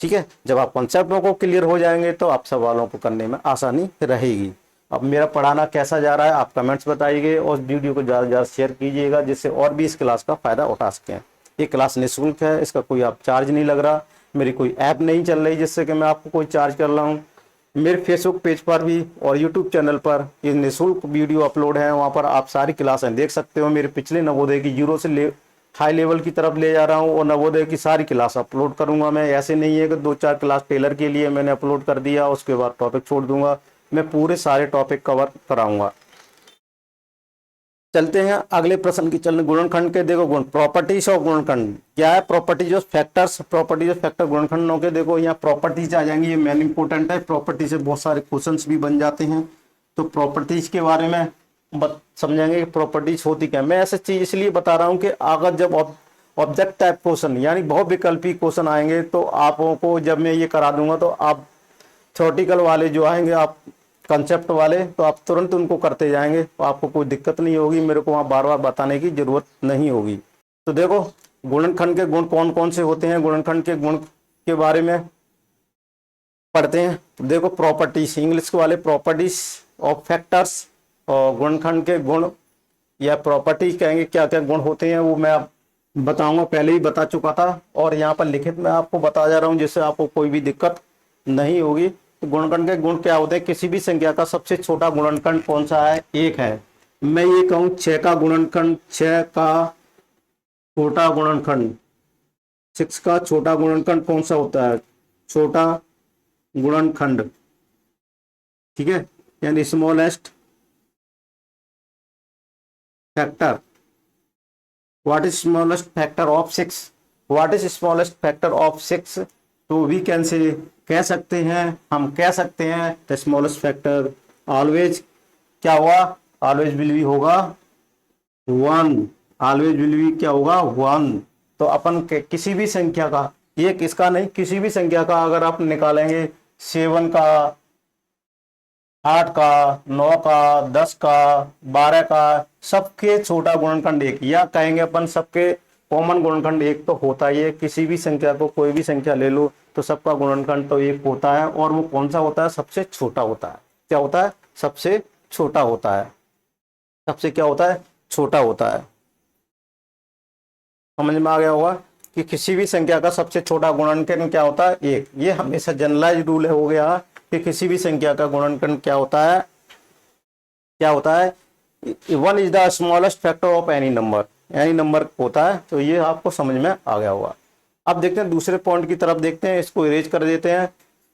ठीक है, जब आप कॉन्सेप्टों को क्लियर हो जाएंगे तो आप सवालों को करने में आसानी रहेगी। अब मेरा पढ़ाना कैसा जा रहा है आप कमेंट्स बताइए और वीडियो को ज़्यादा से ज़्यादा शेयर कीजिएगा, जिससे और भी इस क्लास का फ़ायदा उठा सकें। ये क्लास निःशुल्क है, इसका कोई आप चार्ज नहीं लग रहा। मेरी कोई ऐप नहीं चल रही जिससे कि मैं आपको कोई चार्ज कर रहा हूँ। मेरे फेसबुक पेज पर भी और यूट्यूब चैनल पर ये निःशुल्क वीडियो अपलोड है, वहाँ पर आप सारी क्लासें देख सकते हो। मेरे पिछले नवोदय की 0 से हाई लेवल की तरफ ले जा रहा हूँ और नवोदय की सारी क्लास अपलोड करूँगा मैं। ऐसे नहीं है कि 2-4 क्लास टेलर के लिए मैंने अपलोड कर दिया उसके बाद टॉपिक छोड़ दूंगा। मैं पूरे सारे टॉपिक कवर कराऊंगा। चलते हैं अगले प्रश्न की। चलने गुणनखंड के देखो प्रॉपर्टीज ऑफ गुणनखंड क्या है? Properties of factors, properties of factor गुणनखंडों के देखो यहाँ प्रॉपर्टीज आ जाएंगी। ये मेन इंपॉर्टेंट है, प्रॉपर्टी से बहुत सारे क्वेश्चंस भी बन जाते हैं। तो प्रॉपर्टीज के बारे में समझेंगे कि प्रॉपर्टीज होती क्या। मैं ऐसी चीज इसलिए बता रहा हूँ कि अगर जब ऑब्जेक्ट टाइप क्वेश्चन यानी बहुविकल्पी क्वेश्चन आएंगे, तो आपको को जब मैं ये करा दूंगा तो आप थ्योरेटिकल वाले जो आएंगे, आप कंसेप्ट वाले, तो आप तुरंत उनको करते जाएंगे, तो आपको कोई दिक्कत नहीं होगी, मेरे को वहाँ बार बार बताने की जरूरत नहीं होगी। तो देखो गुणनखंड के गुण कौन कौन से होते हैं, गुणनखंड के गुण के बारे में पढ़ते हैं। तो देखो प्रॉपर्टीज, इंग्लिश वाले प्रॉपर्टीज ऑफ फैक्टर्स, और गुणनखंड के गुण या प्रॉपर्टी कहेंगे, क्या क्या गुण होते हैं वो मैं आप बताऊंगा, पहले ही बता चुका था और यहाँ पर लिखित में आपको बता जा रहा हूँ, जिससे आपको कोई भी दिक्कत नहीं होगी। तो गुणनखंड के गुण क्या होते हैं, किसी भी संख्या का सबसे छोटा गुणनखंड कौन सा है, 1 है। मैं ये कहूँ 6 का गुणनखंड, 6 का छोटा गुणनखंड, 6 का छोटा गुणनखंड कौन सा होता है, छोटा गुणनखंड, ठीक है, यानी smallest factor. What is smallest factor of 6, what is smallest factor of 6, तो वी कैन से कह सकते हैं, हम कह सकते हैं द स्मॉलेस्ट फैक्टर ऑलवेज क्या हुआ, ऑलवेज विल बी होगा 1, ऑलवेज विल बी क्या होगा 1। तो अपन किसी भी संख्या का, ये किसका नहीं, किसी भी संख्या का अगर आप निकालेंगे 7 का, 8 का, 9 का, 10 का, 12 का, सबके छोटा गुणनखंड 1, या कहेंगे अपन सबके कॉमन गुणनखंड 1 तो होता ही है। किसी भी संख्या को, कोई भी संख्या ले लो तो सबका गुणनखंड तो 1 होता है, और वो कौन सा होता है, सबसे छोटा होता है। क्या होता है, सबसे छोटा होता है, सबसे क्या होता है, छोटा होता है। समझ में आ गया होगा कि किसी भी संख्या का सबसे छोटा गुणनखंड क्या होता है, 1। ये हमेशा जनरलाइज रूल हो गया कि किसी भी संख्या का गुणनखंड क्या होता है, क्या होता है, 1 is the smallest factor of any number, any number होता है। तो ये आपको समझ में आ गया होगा। अब देखते हैं दूसरे पॉइंट की तरफ, देखते हैं, इसको इरेज कर देते हैं।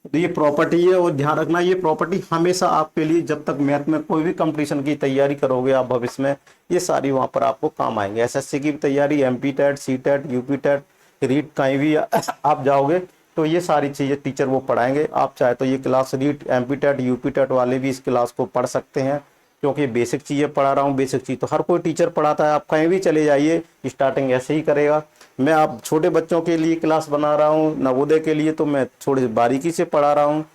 तो ये प्रॉपर्टी है, और ध्यान रखना ये प्रॉपर्टी हमेशा आपके लिए, जब तक मैथ में कोई भी कंपटीशन की तैयारी करोगे आप भविष्य में, ये सारी वहां पर आपको काम आएंगे। एसएससी की तैयारी, MP TET, C TET, UP TET, REET, कहीं भी आप जाओगे तो ये सारी चीजें टीचर वो पढ़ाएंगे। आप चाहे तो ये class REET, MP TET, UP TET वाले भी इस क्लास को पढ़ सकते हैं, क्योंकि बेसिक चीज़ें पढ़ा रहा हूँ। बेसिक चीज़ तो हर कोई टीचर पढ़ाता है, आप कहीं भी चले जाइए स्टार्टिंग ऐसे ही करेगा। मैं आप छोटे बच्चों के लिए क्लास बना रहा हूँ, नवोदय के लिए, तो मैं थोड़ी बारीकी से पढ़ा रहा हूँ।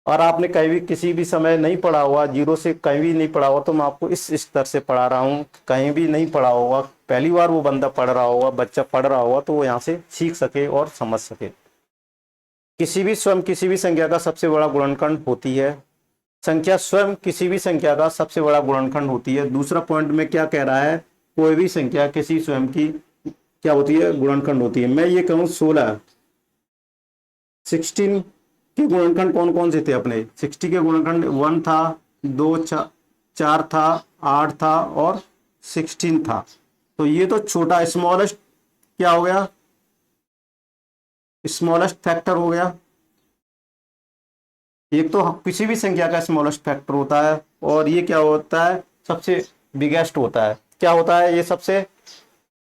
और आपने कहीं भी किसी भी समय नहीं पढ़ा हुआ, जीरो से कहीं भी नहीं पढ़ा हुआ, तो मैं आपको इस स्तर से पढ़ा रहा हूँ। कहीं भी नहीं पढ़ा होगा, पहली बार वो बंदा पढ़ रहा होगा, बच्चा पढ़ रहा होगा, तो वो यहाँ से सीख सके और समझ सके। किसी भी स्वयं किसी भी संख्या का सबसे बड़ा गुणनखंड होती है, संख्या स्वयं किसी भी संख्या का सबसे बड़ा गुणनखंड होती है। दूसरा पॉइंट में क्या कह रहा है, कोई भी संख्या किसी स्वयं की क्या होती है, गुणनखंड होती है। मैं ये कहूँ 16 के गुणनखंड कौन कौन से थे अपने, 60 के गुणनखंड 1 था, 2 4 था, 8 था और 16 था। तो ये तो छोटा स्मॉलेस्ट क्या हो गया, स्मॉलेस्ट फैक्टर हो गया। एक तो किसी भी संख्या का स्मॉलेस्ट फैक्टर होता है, और ये क्या होता है, सबसे बिगेस्ट होता है। क्या होता है, ये सबसे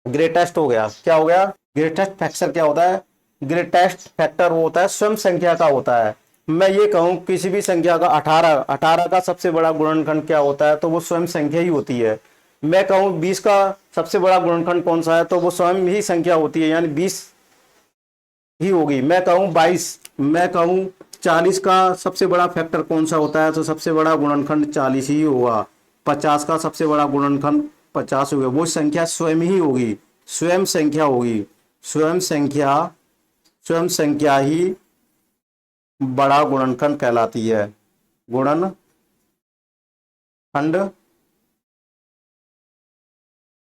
ग्रेटेस्ट हो गया। क्या हो गया, ग्रेटेस्ट फैक्टर क्या होता है, ग्रेटेस्ट फैक्टर वो होता है स्वयं संख्या का होता है। मैं ये कहूँ किसी भी संख्या का 18 का सबसे बड़ा गुणनखंड क्या होता है, तो वो स्वयं संख्या ही होती है। मैं कहूँ 20 का सबसे बड़ा गुणनखंड कौन सा है, तो वो स्वयं ही संख्या होती है, यानी 20 ही होगी। मैं कहूँ 22, मैं कहूँ 40 का सबसे बड़ा फैक्टर कौन सा होता है, तो सबसे बड़ा गुणनखंड 40 ही होगा। 50 का सबसे बड़ा गुणनखंड 50 होगा। वो संख्या स्वयं ही होगी, स्वयं संख्या होगी, स्वयं संख्या ही बड़ा गुणनखंड कहलाती है, गुणनखंड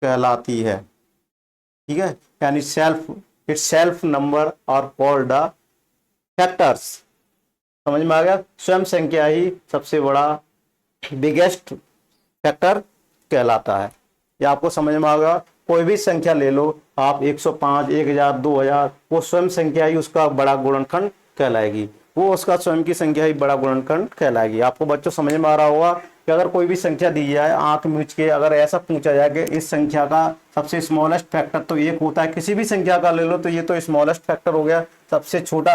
कहलाती है, ठीक है। यानी इट्स सेल्फ नंबर और कॉल्ड द फैक्टर्स। समझ में आ गया, स्वयं संख्या ही सबसे बड़ा बिगेस्ट फैक्टर कहलाता है। ये आपको समझ में आ गया। कोई भी संख्या ले लो आप, 105, 1000, 2000, वो स्वयं संख्या ही उसका बड़ा गुणनखंड कहलाएगी, वो उसका स्वयं की संख्या ही बड़ा गुणनखंड कहलाएगी। आपको बच्चों समझ में आ रहा होगा कि अगर कोई भी संख्या दी जाए, आंख मीच के अगर ऐसा पूछा जाए कि इस संख्या का सबसे स्मॉलेस्ट फैक्टर तो 1 होता है, किसी भी संख्या का ले लो, तो ये तो स्मॉलेस्ट फैक्टर हो गया, सबसे छोटा,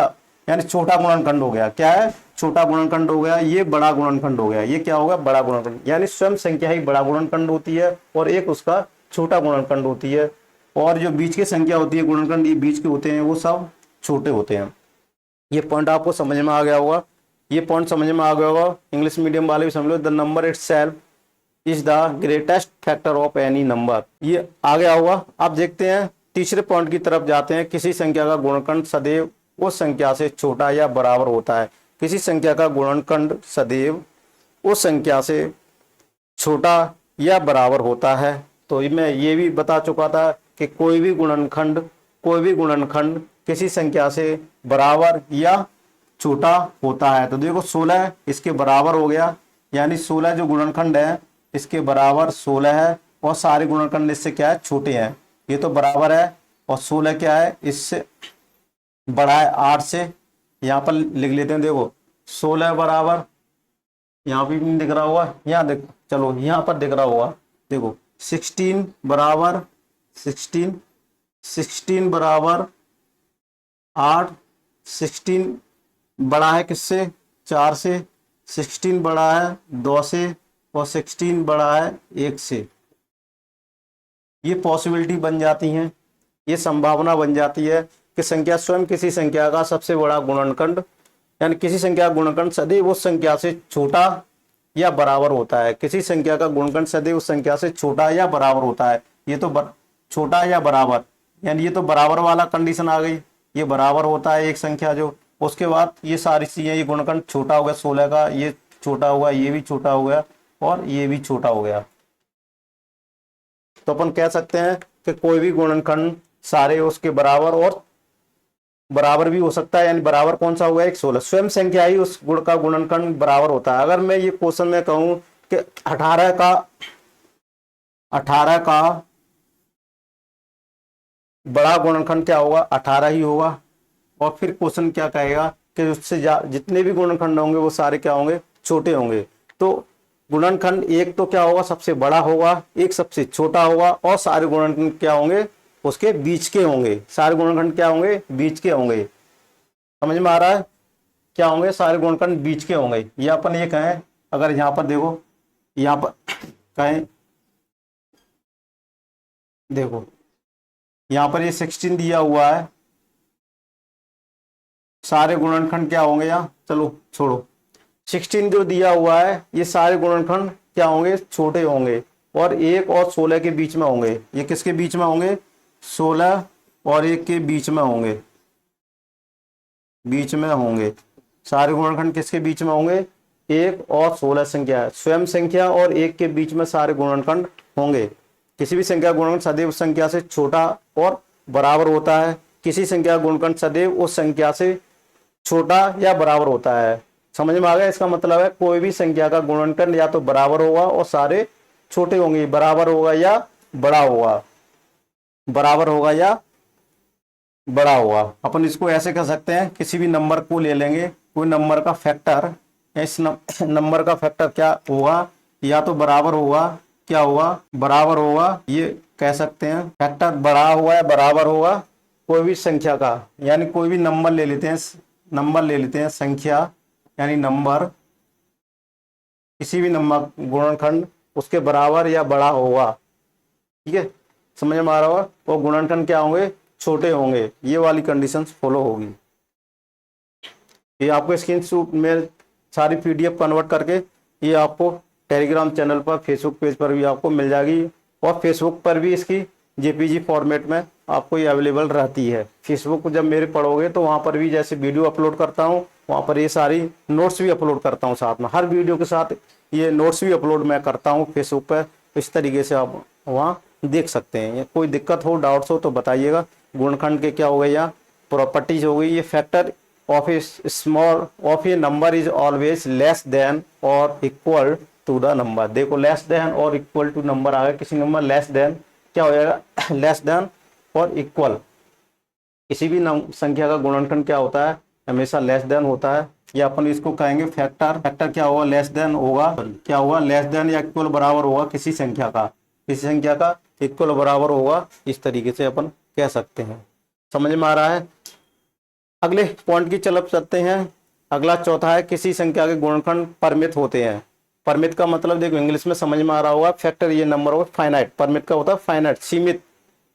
यानी छोटा गुणनखंड हो गया। क्या है, छोटा गुणनखंड हो गया, ये बड़ा गुणनखंड हो गया। ये क्या होगा, बड़ा गुणनखंड, यानी स्वयं संख्या ही बड़ा गुणनखंड होती है और एक उसका छोटा गुणनखंड होती है। और जो बीच की संख्या होती है गुणनखंड ये बीच के होते हैं वो सब छोटे होते हैं। ये पॉइंट आपको समझ में आ गया होगा, ये पॉइंट समझ में आ गया होगा। इंग्लिश मीडियम वाले भी समझ लो, the number itself is the greatest factor of any number, ये आ गया होगा। आप देखते हैं तीसरे पॉइंट की तरफ जाते हैं। किसी संख्या का गुणनखंड सदैव उस संख्या से छोटा या बराबर होता है। किसी संख्या का गुणनखंड सदैव उस संख्या से छोटा या बराबर होता है। तो मैं ये भी बता चुका था कि कोई भी गुणनखंड किसी संख्या से बराबर या छोटा होता है। तो देखो 16 इसके बराबर हो गया, यानी 16 जो गुणनखंड है इसके बराबर 16 है, और सारे गुणनखंड इससे क्या है, छोटे हैं। ये तो बराबर है, और 16 क्या है, इससे बड़ा है 8 से। यहाँ पर लिख लेते हैं, देखो 16 बराबर, यहाँ भी दिख रहा होगा, यहाँ देख, चलो यहाँ पर दिख रहा होगा, देखो 16 बराबर 16 बराबर 8, 16 बड़ा है किससे, 4 से, 16 बड़ा है 2 से, और 16 बड़ा है 1 से। ये पॉसिबिलिटी बन जाती हैं, ये संभावना बन जाती है कि संख्या स्वयं किसी संख्या का सबसे बड़ा गुणनखंड, यानी किसी संख्या का गुणनखंड सदैव उस संख्या से छोटा या बराबर होता है। किसी संख्या का गुणनखंड सदैव उस संख्या से छोटा या बराबर होता है। ये तो छोटा या बराबर, यानी ये तो बराबर वाला कंडीशन आ गई, ये बराबर होता है एक संख्या जो, उसके बाद ये सारी चीजें, ये गुणनखंड छोटा हो गया 16 का, ये छोटा हुआ, ये भी छोटा हो गया, और ये भी छोटा हो गया। तो अपन कह सकते हैं कि कोई भी गुणनखंड सारे उसके बराबर और बराबर भी हो सकता है, यानी बराबर कौन सा होगा, एक 16 स्वयं संख्या ही उस गुण का गुणनखंड बराबर होता है। अगर मैं ये क्वेश्चन में कहूं कि 18 का बड़ा गुणनखंड क्या होगा, 18 ही होगा, और फिर क्वेश्चन क्या कहेगा कि उससे जितने भी गुणनखंड होंगे वो सारे क्या होंगे, छोटे होंगे। तो गुणनखंड एक तो क्या होगा, सबसे बड़ा होगा, एक सबसे छोटा होगा, और सारे गुणनखंड क्या होंगे, उसके बीच के होंगे। सारे गुणनखंड क्या होंगे, बीच के होंगे। समझ में आ रहा है, क्या होंगे, सारे गुणनखंड बीच के होंगे। ये अपन ये कहें, अगर यहाँ पर देखो, यहाँ पर कहें, देखो यहाँ पर ये 16 दिया हुआ है, सारे गुणनखंड क्या होंगे, यहाँ चलो छोड़ो, 16 जो दिया हुआ है ये सारे गुणनखंड क्या होंगे, छोटे होंगे, और 1 और 16 के बीच में होंगे। ये किसके बीच में होंगे, 16 और 1 के बीच में होंगे, सारे गुणनखंड किसके बीच में होंगे, 1 और 16 संख्या, स्वयं संख्या और 1 के बीच में सारे गुणनखंड होंगे। किसी भी संख्या गुणनखंड सदैव उस संख्या से छोटा और बराबर होता है। किसी संख्या गुणनखंड सदैव उस संख्या से छोटा या बराबर होता है। समझ में आ गया, इसका मतलब है कोई भी संख्या का गुणनखंड या तो बराबर होगा और सारे छोटे होंगे, बराबर होगा या बड़ा होगा, बराबर होगा या बड़ा होगा। अपन इसको ऐसे कह सकते हैं, किसी भी नंबर को ले लेंगे, कोई नंबर का फैक्टर, इस नंबर का फैक्टर क्या होगा, या तो बराबर होगा, क्या होगा, बराबर होगा, ये कह सकते हैं फैक्टर बड़ा हुआ या बराबर होगा कोई भी संख्या का, यानी कोई भी नंबर ले लेते हैं, संख्या यानी नंबर, किसी भी नंबर गुणनखंड उसके बराबर या बड़ा होगा। ठीक है, समझ में आ रहा होगा, वो गुणनखंड क्या होंगे, छोटे होंगे। ये वाली कंडीशंस फॉलो होगी। ये आपको स्क्रीनशॉट में सारी PDF कन्वर्ट करके ये आपको टेलीग्राम चैनल पर, फेसबुक पेज पर भी आपको मिल जाएगी, और फेसबुक पर भी इसकी JPG फॉर्मेट में आपको ये अवेलेबल रहती है। फेसबुक जब मेरे पढ़ोगे तो वहाँ पर भी जैसे वीडियो अपलोड करता हूँ, वहाँ पर ये सारी नोट्स भी अपलोड करता हूँ साथ में, हर वीडियो के साथ ये नोट्स भी अपलोड मैं करता हूँ फेसबुक पर। इस तरीके से आप वहाँ देख सकते हैं। कोई दिक्कत हो, डाउट्स हो तो बताइएगा। गुणनखंड के क्या हो गए, या प्रॉपर्टीज हो गई। ये factor of A small of a number is always less than और इक्वल टू द नंबर। देखो लेस देन और इक्वल टू नंबर आ गया, किसी नंबर लेस देन क्या हो जाएगा, लेस देन और इक्वल। किसी भी संख्या का गुणनखंड क्या होता है, हमेशा लेस देन होता है, या अपन इसको कहेंगे फैक्टर क्या होगा, लेस देन होगा, क्या होगा, लेस देन या इक्वल बराबर होगा किसी संख्या का इक्वल बराबर होगा। इस तरीके से अपन कह सकते हैं। समझ में आ रहा है। अगले पॉइंट की तरफ चलते हैं। अगला चौथा है, किसी संख्या के गुणनखंड परिमित होते हैं। परिमित का मतलब देखो इंग्लिश में समझ में आ रहा होगा, फैक्टर ये नंबर होगा फाइनाइट, परिमित का होता है फाइनाइट, सीमित,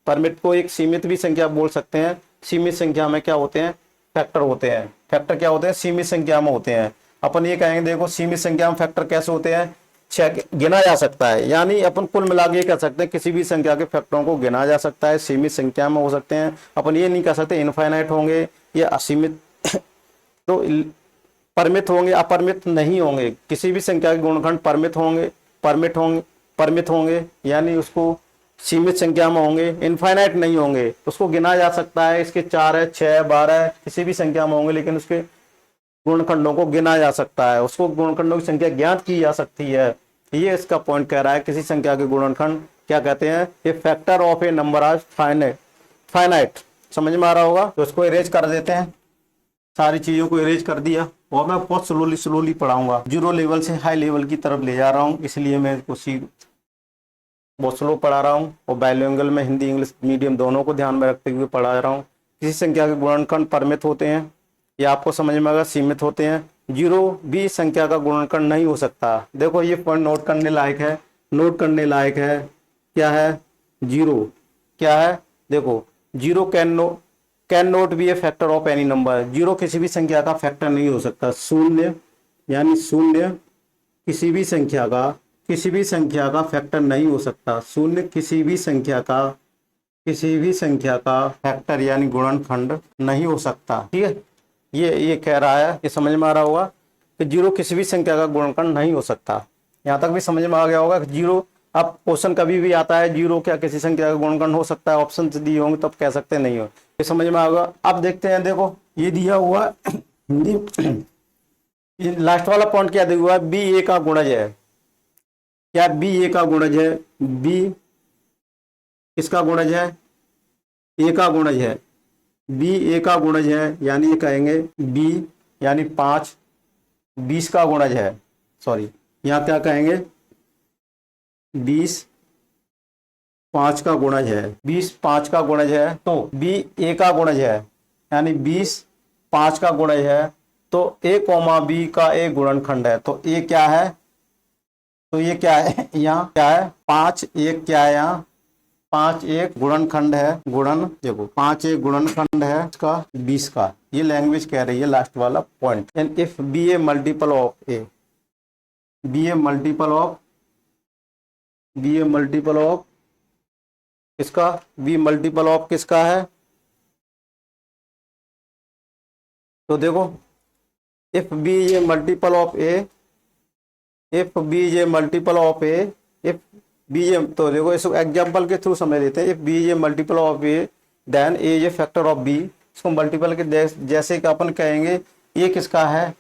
परमिट को एक सीमित भी संख्या बोल सकते हैं। सीमित संख्या में क्या होते हैं, फैक्टर होते हैं। फैक्टर क्या होते हैं, सीमित संख्या में होते हैं। अपन ये कहेंगे देखो सीमित संख्या में फैक्टर कैसे होते हैं, 6 गिना जा सकता है, यानी अपन कुल मिला के कह सकते हैं किसी भी संख्या के फैक्टरों को गिना जा सकता है, सीमित संख्या में हो सकते हैं। अपन ये नहीं कह सकते इनफाइनाइट होंगे या असीमित तो परमित होंगे, अपरिमित नहीं होंगे। किसी भी संख्या के गुणनखंड परमित होंगे यानी उसको सीमित संख्या में होंगे, इनफाइनाइट नहीं होंगे। उसको गिना जा सकता है, इसके 4 है, 6, 12 किसी भी संख्या में होंगे, लेकिन उसके गुणनखंडों को गिना जा सकता है, उसको गुणनखंडों की संख्या ज्ञात की जा सकती है। ये इसका पॉइंट कह रहा है। किसी संख्या के गुणनखंड क्या कहते हैं, ये factor of a number are finite. समझ में आ रहा होगा। तो इसको इरेज कर देते हैं, सारी चीजों को इरेज कर दिया। और मैं बहुत स्लोली पढ़ाऊंगा, 0 लेवल से हाई लेवल की तरफ ले जा रहा हूँ, इसलिए मैं इसको बहुत स्लो पढ़ा रहा हूँ। और बाइलिंगुअल में हिंदी इंग्लिश मीडियम दोनों को ध्यान में रखते हुए पढ़ा रहा हूँ। किसी संख्या के गुणनखंड परिमित होते हैं, ये आपको समझ में आएगा, सीमित होते हैं। 0 भी संख्या का गुणनखंड नहीं हो सकता। देखो ये पॉइंट नोट करने लायक है, नोट करने लायक है। क्या है 0, क्या है देखो 0 can not be a factor of any number. 0 किसी भी संख्या का फैक्टर नहीं हो सकता। 0 यानी 0 किसी भी संख्या का फैक्टर नहीं हो सकता। 0 किसी भी संख्या का फैक्टर यानी गुणनखंड नहीं हो सकता। ठीक है, ये कह रहा है, ये समझ में आ रहा होगा कि 0 किसी भी संख्या का गुणनखंड नहीं हो सकता। यहाँ तक भी समझ में आ गया होगा कि 0, अब क्वेश्चन कभी भी आता है 0 क्या किसी संख्या का गुणनखंड हो सकता है, ऑप्शन दिए होंगे तब कह सकते नहीं हो, ये समझ में आ गया। अब देखते हैं, देखो ये दिया हुआ हिंदी लास्ट वाला पॉइंट क्या दिया हुआ है, बी ए का गुणज है। क्या बी ए का गुणज है, बी किसका गुणज है, ए का गुणज है, बी ए का गुणज है, यानी ये कहेंगे बी यानी 5 20 का गुणज है। सॉरी, यहाँ क्या कहेंगे 20 5 का गुणज है, 20 5 का गुणज है। तो बी ए का गुणज है यानी 20 5 का गुणज है, तो ए कॉमा बी का एक गुणनखंड है। तो ए क्या है, तो ये क्या है, यहाँ क्या है 5 1 क्या है, यहाँ 5 1 गुणनखंड है, देखो 5 1 गुणनखंड है इसका 20 का। ये लैंग्वेज कह रही है लास्ट वाला point. And if B a multiple of A, B a multiple of किसका, बी मल्टीपल ऑफ किसका है। तो देखो if B a multiple of A, if B a multiple of A, if B a, तो देखो इसको एग्जाम्पल के थ्रू समझ लेते हैं। If B a multiple of A then A is a factor of B. इसको मल्टीपल के जैसे कि अपन कहेंगे ये किसका है,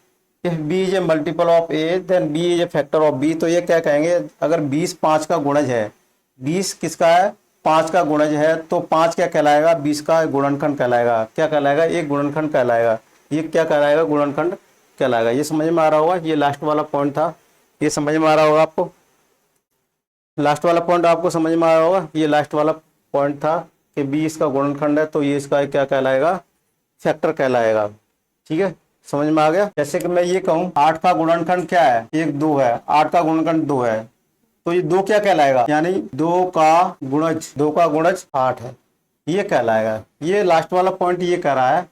if b is a multiple of A then b is a factor of b. तो ये क्या कहेंगे, अगर 20 5 का गुणज है, 20 किसका है 5 का गुणज है, तो 5 क्या कहलाएगा, 20 का गुणनखंड कहलाएगा। क्या कहलाएगा, एक गुणनखंड कहलाएगा। ये क्या कहलाएगा, गुणनखंड कहलाएगा। ये समझ में आ रहा होगा, ये लास्ट वाला पॉइंट था, ये समझ में आ रहा होगा आपको। लास्ट वाला पॉइंट आपको समझ में आया होगा, ये लास्ट वाला पॉइंट था कि बी इसका गुणनखंड है, तो ये इसका क्या कहलाएगा, फैक्टर कहलाएगा। ठीक है, समझ में आ गया। जैसे कि मैं ये कहूँ 8 का गुणनखंड क्या है, 1 2 है, 8 का गुणनखंड 2 है, तो ये 2 क्या कहलाएगा, यानी 2 का गुणज 8 है, ये कहलाएगा। ये लास्ट वाला पॉइंट ये कह रहा है,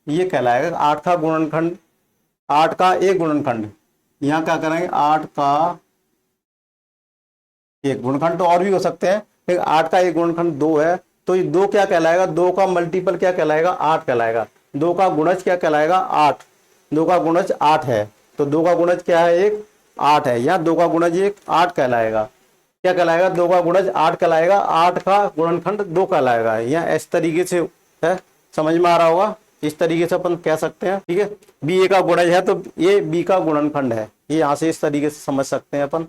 ये कहलाएगा 8 का गुणनखंड, 8 का एक गुणनखंड। यहाँ क्या करेंगे, 8 का एक गुणनखंड, तो और भी हो सकते हैं, लेकिन 8 का एक गुणनखंड 2 है, तो ये 2 क्या कहलाएगा, 2 का मल्टीपल क्या कहलाएगा, 8 कहलाएगा। 2 का गुणज क्या कहलाएगा, 8। 2 का गुणज 8 है, तो 2 का गुणज क्या है, एक 8 है। यहाँ 2 का गुणज एक 8 कहलाएगा। क्या कहलाएगा, 2 का गुणज 8 कहलाएगा, 8 का गुणनखंड 2 कहलाएगा। यहाँ इस तरीके से है, समझ में आ रहा होगा, इस तरीके से अपन कह सकते हैं। ठीक है, बी ए का गुणज है तो ये बी का गुणनखंड है, ये यहाँ से इस तरीके से समझ सकते हैं अपन।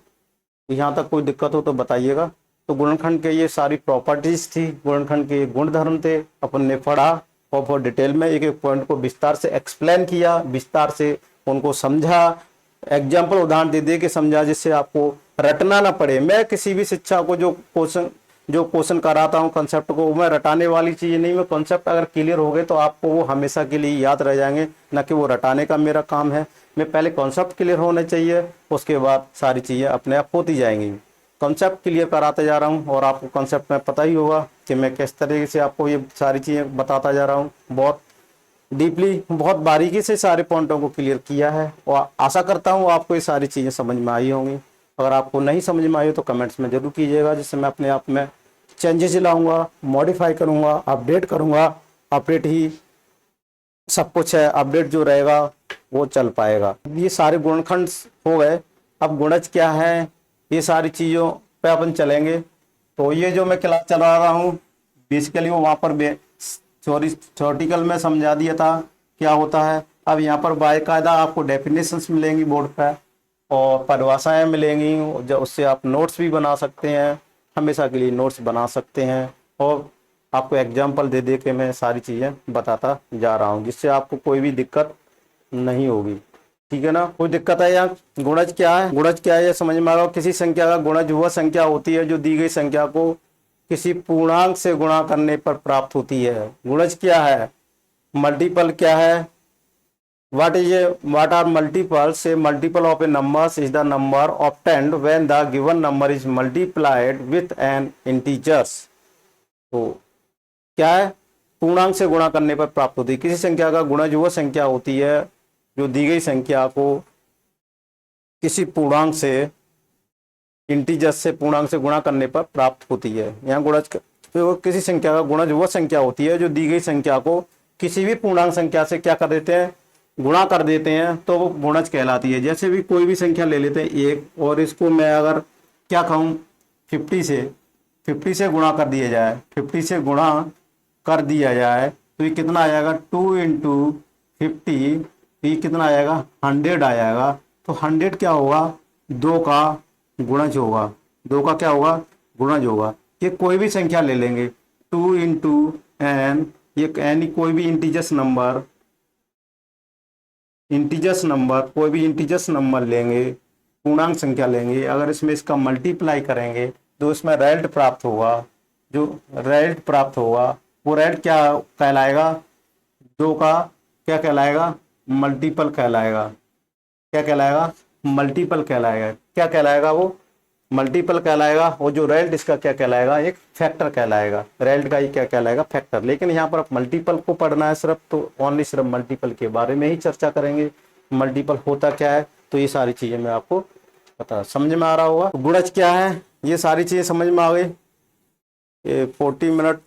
यहाँ तक कोई दिक्कत हो तो बताइएगा। तो गुणनखंड के ये सारी प्रॉपर्टीज थी, गुणनखंड के गुणधर्म थे, अपन ने पढ़ा और बहुत डिटेल में एक एक पॉइंट को विस्तार से एक्सप्लेन किया, विस्तार से उनको समझा, एग्जाम्पल उदाहरण दे दे के समझा, जिससे आपको रटना ना पड़े। मैं किसी भी शिक्षा को जो क्वेश्चन कराता हूँ कंसेप्ट को, मैं रटाने वाली चीज़ नहीं, मैं कॉन्सेप्ट अगर क्लियर हो गए तो आपको वो हमेशा के लिए याद रह जाएंगे, ना कि वो रटाने का मेरा काम है। मैं पहले कॉन्सेप्ट क्लियर होने चाहिए, उसके बाद सारी चीज़ें अपने आप होती जाएंगी। कॉन्सेप्ट क्लियर कराते जा रहा हूँ और आपको कॉन्सेप्ट में पता ही होगा कि मैं किस तरीके से आपको ये सारी चीज़ें बताता जा रहा हूँ। बहुत डीपली, बहुत बारीकी से सारे पॉइंटों को क्लियर किया है और आशा करता हूँ आपको ये सारी चीज़ें समझ में आई होंगी। अगर आपको नहीं समझ में आई हो तो कमेंट्स में ज़रूर कीजिएगा, जिससे मैं अपने आप में चेंजेस लाऊंगा, मॉडिफाई करूंगा, अपडेट करूंगा। अपडेट ही सब कुछ है, अपडेट जो रहेगा वो चल पाएगा। ये सारे गुणनखंड हो गए, अब गुणज क्या है ये सारी चीज़ों पे अपन चलेंगे। तो ये जो मैं क्लास चला रहा हूँ बेसिकली वो वहाँ पर थ्योरेटिकल में समझा दिया था क्या होता है। अब यहाँ पर बाकायदा आपको डेफिनेशंस मिलेंगी बोर्ड पर और परिभाषाएं मिलेंगी, जो उससे आप नोट्स भी बना सकते हैं, हमेशा के लिए नोट्स बना सकते हैं। और आपको एग्जाम्पल दे दे के मैं सारी चीज़ें बताता जा रहा हूँ, जिससे आपको कोई भी दिक्कत नहीं होगी। ठीक है ना, कोई दिक्कत है यहाँ? गुणज क्या है? गुणज क्या है ये समझ में आ रहा हो। किसी संख्या का गुणज वह संख्या होती है जो दी गई संख्या को किसी पूर्णांक से गुणा करने पर प्राप्त होती है। गुणज क्या है? मल्टीपल क्या है? what are multiples? Say multiple of a number is the number obtained when the given number is multiplied with an integers। तो क्या है? पूर्णांक से गुणा करने पर प्राप्त होती है। किसी संख्या का गुणज वह संख्या होती है जो दी गई संख्या को किसी पूर्णांक से, इंटीजर्स से, पूर्णांक से गुणा करने पर प्राप्त होती है। यहाँ गुणज तो किसी संख्या का गुणज वह संख्या होती है जो दी गई संख्या को किसी भी पूर्णांक संख्या से क्या कर देते हैं, गुणा कर देते हैं, तो वो गुणज कहलाती है। जैसे भी कोई भी संख्या ले लेते हैं एक, और इसको मैं अगर क्या कहूँ 50 से गुणा कर दिया जाए, 50 से गुणा कर दिया जाए तो ये कितना आ जाएगा 2 × 50, ये कितना आ जाएगा 100 आ जाएगा। तो 100 क्या होगा? 2 का गुणज होगा। 2 का क्या होगा? गुणज होगा। ये कोई भी संख्या ले लेंगे 2 × n, ये n कोई भी इंटीजर्स नंबर कोई भी इंटीजर्स नंबर लेंगे, पूर्णांक संख्या लेंगे, अगर इसमें इसका मल्टीप्लाई करेंगे तो इसमें रेजल्ट प्राप्त होगा। जो रेजल्ट प्राप्त होगा वो रेजल्ट क्या कहलाएगा? 2 का क्या कहलाएगा? मल्टीपल कहलाएगा। क्या कहलाएगा? मल्टीपल कहलाएगा। क्या कहलाएगा? वो मल्टीपल कहलाएगा। और जो रेजल्ट इसका क्या कहलाएगा? एक फैक्टर कहलाएगा। रेजल्ट का ही क्या कहलाएगा? फैक्टर। लेकिन यहाँ पर आप मल्टीपल को पढ़ना है सिर्फ, तो ओनली सिर्फ मल्टीपल के बारे में ही चर्चा करेंगे। मल्टीपल होता क्या है, तो ये सारी चीजें मैं आपको बता, समझ में आ रहा होगा। तो गुणज क्या है, ये सारी चीजें समझ में आ गई। 40 मिनट।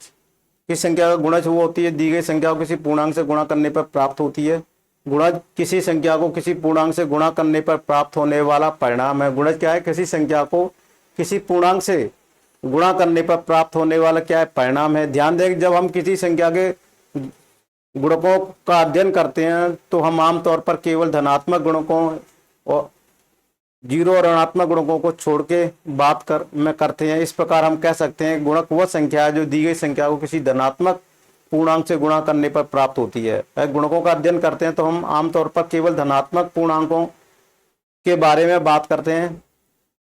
किस संख्या का गुणज वो होती है दी गई संख्या को किसी पूर्णांक से गुणा करने पर प्राप्त होती है। गुणज किसी संख्या को किसी पूर्णांक से गुणा करने पर प्राप्त होने वाला परिणाम है। गुणज क्या है? किसी संख्या को किसी पूर्णांक से गुणा करने पर प्राप्त होने वाला क्या है? परिणाम है। ध्यान दें, जब हम किसी संख्या के गुणकों का अध्ययन करते हैं तो हम आमतौर पर केवल धनात्मक गुणकों और जीरो और ऋणात्मक गुणकों को छोड़ के बात करते हैं। इस प्रकार हम कह सकते हैं गुणक वह संख्या है जो दी गई संख्या को किसी धनात्मक पूर्णांक से गुणा करने पर प्राप्त होती है। गुणकों का अध्ययन करते हैं तो हम आमतौर पर केवल धनात्मक पूर्णांकों के बारे में बात करते हैं,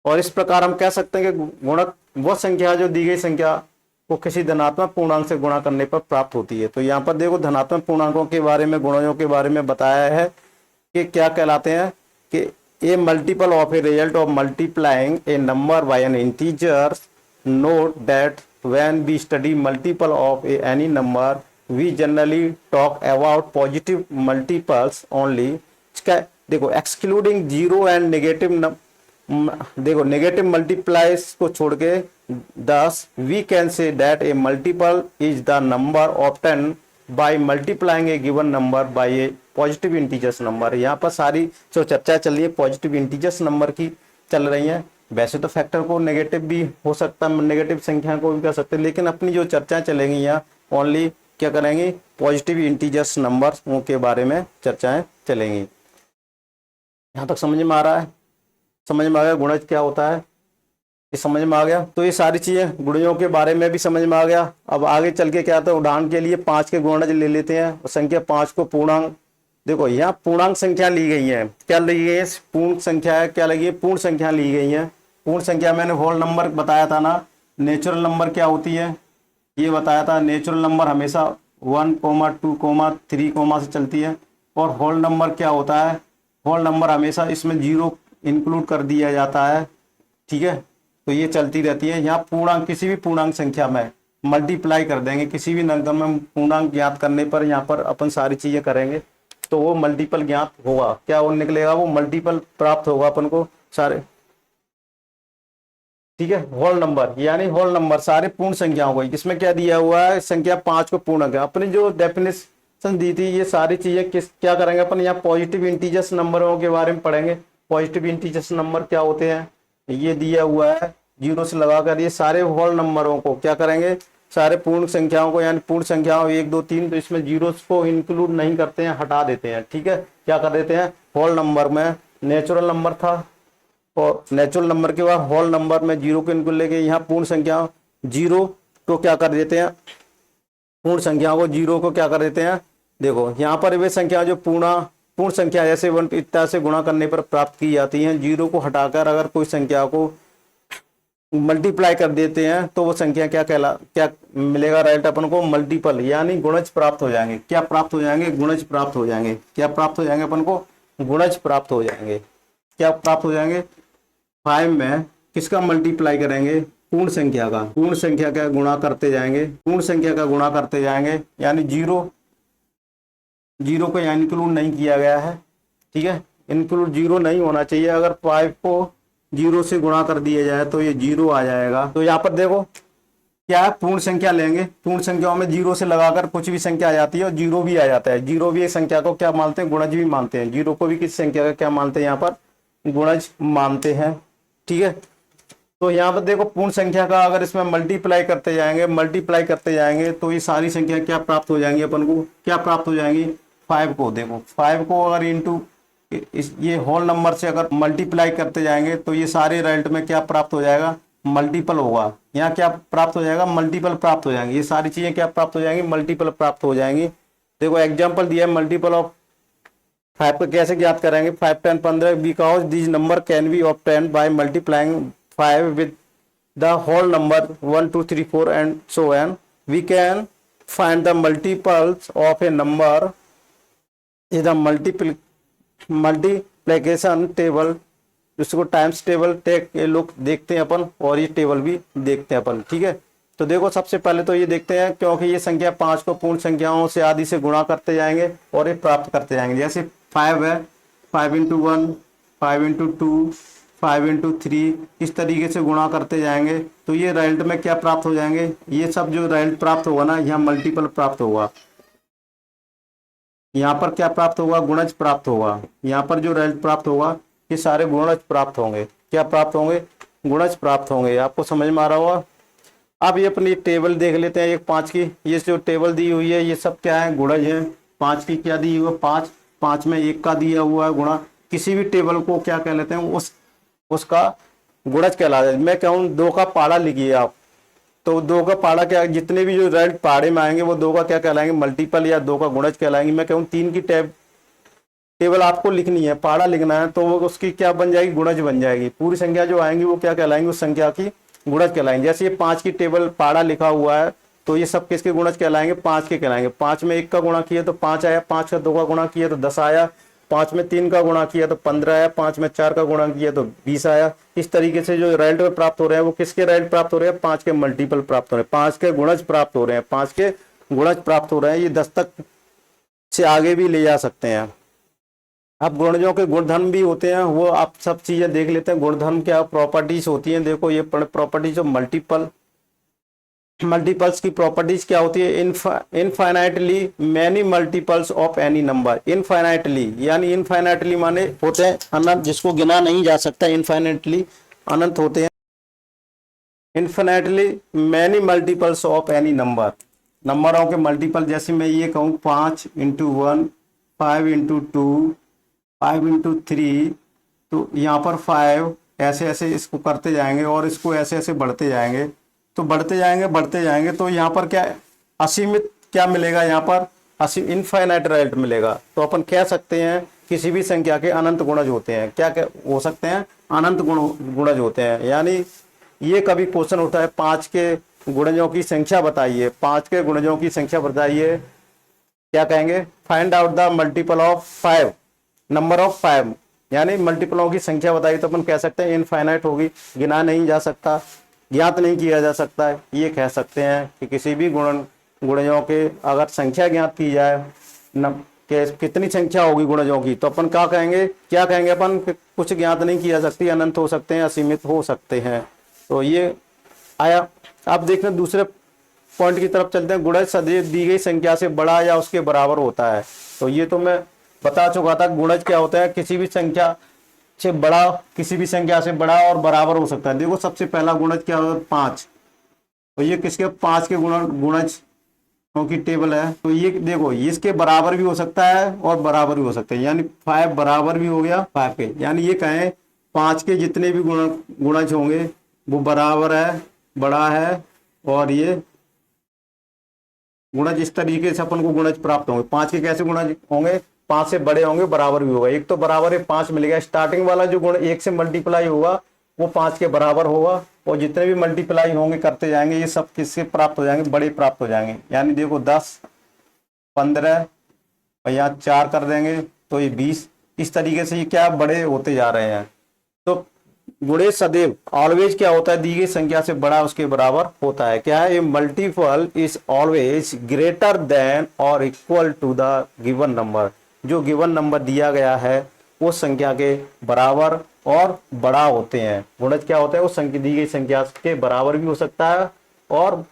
और इस प्रकार हम कह सकते हैं कि गुणक वह संख्या जो दी गई संख्या को किसी धनात्मक पूर्णांक से गुणा करने पर प्राप्त होती है। तो यहाँ पर देखो धनात्मक पूर्णांकों के बारे में, गुणजों के बारे में बताया है कि क्या कहलाते हैं कि a multiple of a result of multiplying a number by an integer. Note that when we study multiple of any number we generally talk about positive multiples only। इसका देखो एक्सक्लूडिंग जीरो एंड नेगेटिव, देखो नेगेटिव मल्टीप्लाइज को छोड़ के 10 we can say that a multiple is the number obtain by multiplying a given number by a positive integers number. यहाँ पर सारी जो चर्चा चल रही है पॉजिटिव इंटीजर्स नंबर की चल रही है। वैसे तो फैक्टर को नेगेटिव भी हो सकता है, नेगेटिव संख्या को भी कर सकते हैं, लेकिन अपनी जो चर्चा चलेंगी यहाँ ओनली क्या करेंगे, पॉजिटिव इंटीजर्स नंबर के बारे में चर्चाएं चलेंगी। यहाँ तक समझ में आ रहा है? समझ में आ गया गुणज क्या होता है, ये समझ में आ गया। तो ये सारी चीजें गुणजों के बारे में भी समझ में आ गया। अब आगे चल के क्या था, उदाहरण के लिए 5 के गुणज ले लेते हैं और संख्या 5 को पूर्णांक, देखो यहाँ पूर्णांक संख्या ली गई है, क्या ली गई है, पूर्ण संख्या है, क्या लगी है, पूर्ण संख्या ली गई है। पूर्ण संख्या मैंने होल नंबर बताया था ना, नेचुरल नंबर क्या होती है ये बताया था। नेचुरल नंबर हमेशा 1, 2, 3 से चलती है, और होल नंबर क्या होता है, होल नंबर हमेशा इसमें 0 इंक्लूड कर दिया जाता है। ठीक है, तो ये चलती रहती है। यहाँ पूर्णांक किसी भी पूर्णांक संख्या में मल्टीप्लाई कर देंगे किसी भी नंबर में पूर्णांक ज्ञात करने पर, यहाँ पर अपन सारी चीजें करेंगे तो वो मल्टीपल ज्ञात होगा। क्या वो निकलेगा, वो मल्टीपल प्राप्त होगा अपन को सारे, ठीक है। होल नंबर यानी होल नंबर सारे पूर्ण संख्याओं को, इसमें क्या दिया हुआ है, संख्या 5 को पूर्ण अंक। अपनी जो डेफिनेशन दी थी ये सारी चीजें क्या करेंगे अपन, यहाँ पॉजिटिव इंटीजर्स नंबरों के बारे में पढ़ेंगे। पॉजिटिव इंटीजर्स नंबर क्या होते हैं, ये दिया हुआ है 0 से लगाकर, ये सारे होल नंबरों को क्या करेंगे, सारे पूर्ण संख्याओं को, यानी पूर्ण संख्याओं 1 2 3, तो इसमें जीरोस को इंक्लूड नहीं करते हैं, हटा देते हैं, ठीक है। क्या कर देते हैं, होल नंबर में नेचुरल नंबर था और नेचुरल नंबर के बाद होल नंबर में 0 को इंक्लूड लेके यहाँ पूर्ण संख्या 0 को क्या कर देते हैं, पूर्ण संख्याओं को 0 को क्या कर देते हैं, देखो यहाँ पर वे संख्या जो पूर्ण संख्या जैसे 1 इत्यादि से गुणा करने पर प्राप्त की जाती हैं, 0 को हटाकर अगर कोई संख्या को मल्टीप्लाई कर देते हैं तो वो संख्या क्या मिलेगा, राइट, अपन को मल्टीपल यानी गुणज प्राप्त हो जाएंगे। क्या प्राप्त हो जाएंगे, गुणज प्राप्त हो जाएंगे। क्या प्राप्त हो जाएंगे, अपन को गुणज प्राप्त हो जाएंगे। क्या प्राप्त हो जाएंगे, 5 में किसका मल्टीप्लाई करेंगे, पूर्ण संख्या का, पूर्ण संख्या का गुणा करते जाएंगे, पूर्ण संख्या का गुणा करते जाएंगे, यानी 0 को यहाँ इंक्लूड नहीं किया गया है, ठीक है, इंक्लूड 0 नहीं होना चाहिए। अगर 5 को 0 से गुणा कर दिया जाए तो ये 0 आ जाएगा। तो यहाँ पर देखो क्या पूर्ण संख्या लेंगे, पूर्ण संख्याओं में 0 से लगाकर कुछ भी संख्या आ जाती है और 0 भी आ जाता है। 0 भी एक संख्या को क्या मानते हैं, गुणज भी मानते हैं। 0 को भी किस संख्या का क्या मानते हैं, यहाँ पर गुणज मानते हैं, ठीक है। तो यहाँ पर देखो पूर्ण संख्या का अगर इसमें मल्टीप्लाई करते जाएंगे तो ये सारी संख्या क्या प्राप्त हो जाएंगी, अपन को क्या प्राप्त हो जाएंगी, 5 को, देखो 5 को अगर इंटू ये होल नंबर से अगर मल्टीप्लाई करते जाएंगे तो ये सारे रिजल्ट में क्या प्राप्त हो जाएगा, मल्टीपल होगा। यहाँ क्या प्राप्त हो जाएगा, मल्टीपल प्राप्त हो जाएंगे। ये सारी चीजें क्या प्राप्त हो जाएंगी, मल्टीपल प्राप्त हो जाएंगी। देखो एग्जांपल दिया है मल्टीपल ऑफ 5 को कैसे ज्ञात करेंगे, 5 10 15, because this number can be obtained by multiplying 5 with the whole number 1 2 3 4 and so on. We can find the multiples of a number is the multiplication table, जिसको टाइम्स टेबल टेक ये लोग देखते हैं अपन, और ये टेबल भी देखते हैं अपन, ठीक है। तो देखो सबसे पहले तो ये देखते हैं, क्योंकि ये संख्या 5 को पूर्ण संख्याओं से आदि से गुणा करते जाएंगे और ये प्राप्त करते जाएंगे। जैसे 5 है, 5 × 1, 5 × 2, 5 × 3, इस तरीके से गुणा करते जाएंगे तो ये रिजल्ट में क्या प्राप्त हो जाएंगे, ये सब जो रिजल्ट प्राप्त होगा ना, यहाँ मल्टीपल प्राप्त होगा। यहाँ पर क्या प्राप्त होगा, गुणज प्राप्त होगा। यहाँ पर जो रिजल्ट प्राप्त होगा ये सारे गुणज प्राप्त होंगे। क्या प्राप्त होंगे, गुणज प्राप्त होंगे। आपको समझ में आ रहा होगा। अब ये अपनी टेबल देख लेते हैं, एक 5 की ये जो टेबल दी हुई है ये सब क्या है, गुणज है। 5 की क्या दी हुई है, 5 में 1 का दिया हुआ है गुणा। किसी भी टेबल को क्या कह लेते हैं, उसका गुणज कहलाता है। मैं कहूँ 2 का पाड़ा लिखिए आप, तो 2 का पाड़ा क्या, जितने भी जो रिजल्ट पाड़े में आएंगे वो 2 का क्या कहलाएंगे, मल्टीपल या 2 का गुणज कहलाएंगे। मैं कहूँ 3 की टेबल आपको लिखनी है, पाड़ा लिखना है, तो वो उसकी क्या बन जाएगी, गुणज बन जाएगी। पूरी संख्या जो आएंगी वो क्या कहलाएंगी, उस संख्या की गुणज कहलाएंगे। जैसे ये 5 की टेबल पाड़ा लिखा हुआ है तो ये सब किसके गुणज कहलाएंगे, 5 के कहलाएंगे। 5 में 1 का गुणा किया तो 5 आया, 5 का 2 का गुणा किया तो 10 आया, 5 में 3 का गुणा किया तो 15 आया, 5 में 4 का गुणा किया तो 20 आया। इस तरीके से जो रिजल्ट प्राप्त हो रहे हैं वो किसके रिजल्ट प्राप्त हो रहे हैं, 5 के मल्टीपल प्राप्त हो रहे हैं, 5 के गुणज प्राप्त हो रहे हैं, 5 के गुणज प्राप्त हो रहे हैं। ये 10 तक से आगे भी ले जा सकते हैं। अब गुणजों के गुणधर्म भी होते हैं, वो आप सब चीजें देख लेते हैं। गुणधर्म क्या प्रॉपर्टीज होती हैं, देखो ये प्रॉपर्टीज ऑफ मल्टीपल्स की प्रॉपर्टीज क्या होती है, infinitely many multiples of any number. Infinitely यानी इनफाइनाइटली माने होते हैं अनंत, जिसको गिना नहीं जा सकता, इनफाइनाइटली अनंत होते हैं। Infinitely many multiples of any number, नंबरों के मल्टीपल। जैसे मैं ये कहूँ 5 × 1, 5 × 2, 5 × 3, तो यहाँ पर 5 ऐसे ऐसे इसको करते जाएंगे और इसको ऐसे ऐसे बढ़ते जाएंगे, तो बढ़ते जाएंगे तो यहाँ पर क्या असीमित क्या मिलेगा, यहाँ पर असीम इनफाइनाइट रिजल्ट मिलेगा। तो अपन कह सकते हैं किसी भी संख्या के अनंत गुणज होते हैं। क्या हो सकते हैं, अनंत गुणज होते हैं। यानी ये कभी क्वेश्चन उठा है 5 के गुणजों की संख्या बताइए, 5 के गुणजों की संख्या बताइए, क्या कहेंगे, find out the multiple of 5, number of 5, यानी मल्टीपलों की संख्या बताइए। तो अपन कह सकते हैं इनफाइनाइट होगी, गिना नहीं जा सकता। ज्ञात नहीं किया जा सकता है। ये कह सकते हैं कि किसी भी गुणजों के अगर संख्या ज्ञात की जाए न कि कितनी संख्या होगी गुणजों की, तो अपन क्या कहेंगे अपन कुछ ज्ञात नहीं किया सकती, अनंत हो सकते हैं, असीमित हो सकते हैं। तो ये आया। अब देखते हैं दूसरे पॉइंट की तरफ चलते हैं। गुणज सदैव दी गई संख्या से बड़ा या उसके बराबर होता है। तो ये तो मैं बता चुका था, गुणज क्या होता है, किसी भी संख्या से बड़ा, किसी भी संख्या से बड़ा और बराबर हो सकता है। देखो सबसे पहला गुणज क्या होता है, 5। तो ये किसके 5 के गुणज की टेबल है। तो ये देखो इसके बराबर भी हो सकता है और बराबर भी हो सकता है, यानी 5 बराबर भी हो गया 5 के, यानी ये कहें 5 के जितने भी गुणज होंगे वो बराबर है, बड़ा है, और ये गुणज इस तरीके से अपन को गुणज प्राप्त होंगे। 5 के कैसे गुणज होंगे, 5 से बड़े होंगे, बराबर भी होगा। एक तो बराबर है 5 मिल गया, स्टार्टिंग वाला जो गुण 1 से मल्टीप्लाई होगा वो 5 के बराबर होगा, और जितने भी मल्टीप्लाई होंगे करते जाएंगे ये सब किससे प्राप्त हो जाएंगे, बड़े प्राप्त हो जाएंगे। यानी देखो 10, 15 और यहाँ 4 कर देंगे तो ये 20। इस तरीके से ये क्या बड़े होते जा रहे हैं। तो गुणज सदैव ऑलवेज क्या होता है, दी गई संख्या से बड़ा उसके बराबर होता है। क्या है, ये multiple is always greater than और equal to the given number. जो गिवन नंबर दिया गया है वो संख्या के बराबर और बड़ा होते हैं। गुणज क्या होता है, वो संख्या दी गई संख्या के बराबर भी हो सकता है और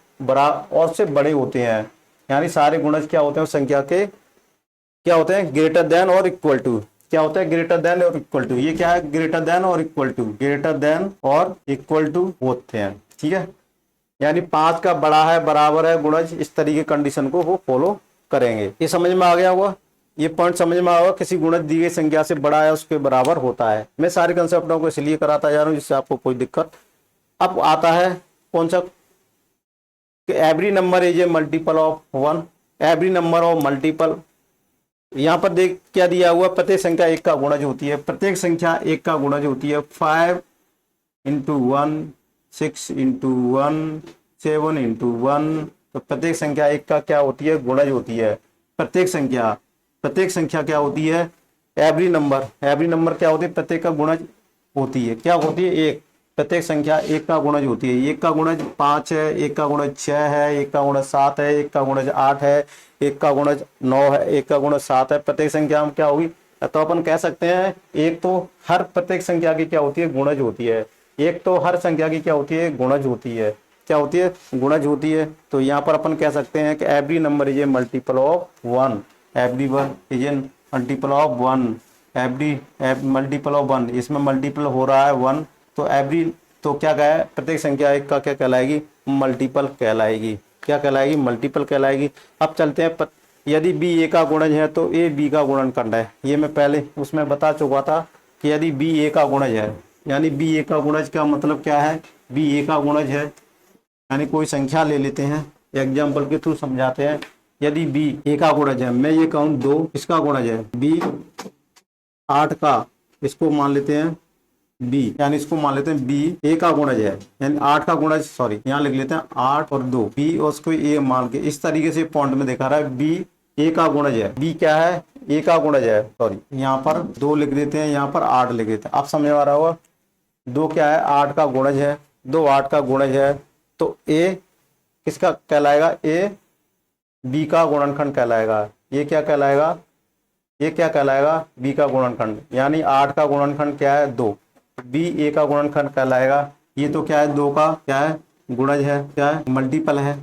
से बड़े होते हैं। यानी सारे गुणज क्या होते हैं, उस संख्या के क्या होते हैं, ग्रेटर देन और इक्वल टू। क्या होता है, ग्रेटर देन और इक्वल टू। ये क्या है, ग्रेटर देन और इक्वल टू, ग्रेटर देन और इक्वल टू होते हैं। ठीक है, यानी 5 का बड़ा है, बराबर है गुणज, इस तरीके कंडीशन को वो फॉलो करेंगे। ये समझ में आ गया होगा, ये पॉइंट समझ में आएगा। किसी गुणज दी गई संख्या से बड़ा है उसके बराबर होता है। मैं सारे कंसेप्टों को इसलिए कराता जा रहा हूँ जिससे आपको कोई दिक्कत। अब आता है कौन सा, every number is a multiple of 1। Every number of multiple, यहाँ पर देख क्या दिया हुआ, प्रत्येक संख्या 1 का गुणज होती है। प्रत्येक संख्या 1 का गुणज होती है। 5 × 1, 6 × 1, 7 × 1। तो प्रत्येक संख्या 1 का क्या होती है, गुणज होती है। प्रत्येक संख्या क्या होती है, एवरी नंबर क्या होती है, प्रत्येक का गुणज होती है। क्या होती है, 1। प्रत्येक संख्या 1 का गुणज होती है। 1 का गुणज 5 है, 1 का गुणज 6 है, 1 का गुणज 7 है, 1 का गुणज 8 है, 1 का गुणज 9 है, 1 का गुणज 7 है। प्रत्येक संख्या में क्या होगी, तो अपन कह सकते हैं एक तो हर प्रत्येक संख्या की क्या होती है, गुणज होती है। एक तो हर संख्या की क्या होती है, गुणज होती है। क्या होती है, गुणज होती है। तो यहाँ पर अपन कह सकते हैं कि every number is a multiple of 1। Every one is a multiple of 1। Every multiple of 1, इसमें मल्टीपल हो रहा है 1। तो एवरी, तो क्या कहा है, प्रत्येक संख्या 1 का क्या कहलाएगी, मल्टीपल कहलाएगी। क्या कहलाएगी, मल्टीपल कहलाएगी। अब चलते हैं, यदि b a का गुणज है तो a b का गुणनखंड है। ये मैं पहले उसमें बता चुका था कि यदि b a का गुणज है, यानी b a का गुणज का मतलब क्या है, b a का गुणज है, यानी कोई संख्या ले लेते हैं, एग्जाम्पल के थ्रू समझाते हैं। यदि b a का गुणज है, मैं ये कहूँ 2 इसका गुणज है, b 8 का, इसको मान लेते हैं b, यानी इसको मान लेते हैं b a का गुणज है, यानी 8 का गुणज, सॉरी यहाँ लिख लेते हैं 8 और 2, b और उसको a मान के इस तरीके से पॉइंट में दिखा रहा है b a का गुणज है। b क्या है, a का गुणज है, सॉरी यहाँ पर 2 लिख देते हैं, यहाँ पर 8 लिख देते हैं। आप समझ में आ रहा होगा, 2 क्या है, 8 का गुणज है, 2 8 का गुणज है। तो a किसका कहलाएगा, a b का गुणनखंड कहलाएगा। ये क्या कहलाएगा, ये क्या कहलाएगा, b का गुणनखंड। यानी 8 का गुणनखंड क्या है, 2, b a का गुणनखंड कहलाएगा। ये तो क्या है, 2 का क्या है, गुणज है, क्या है, मल्टीपल है।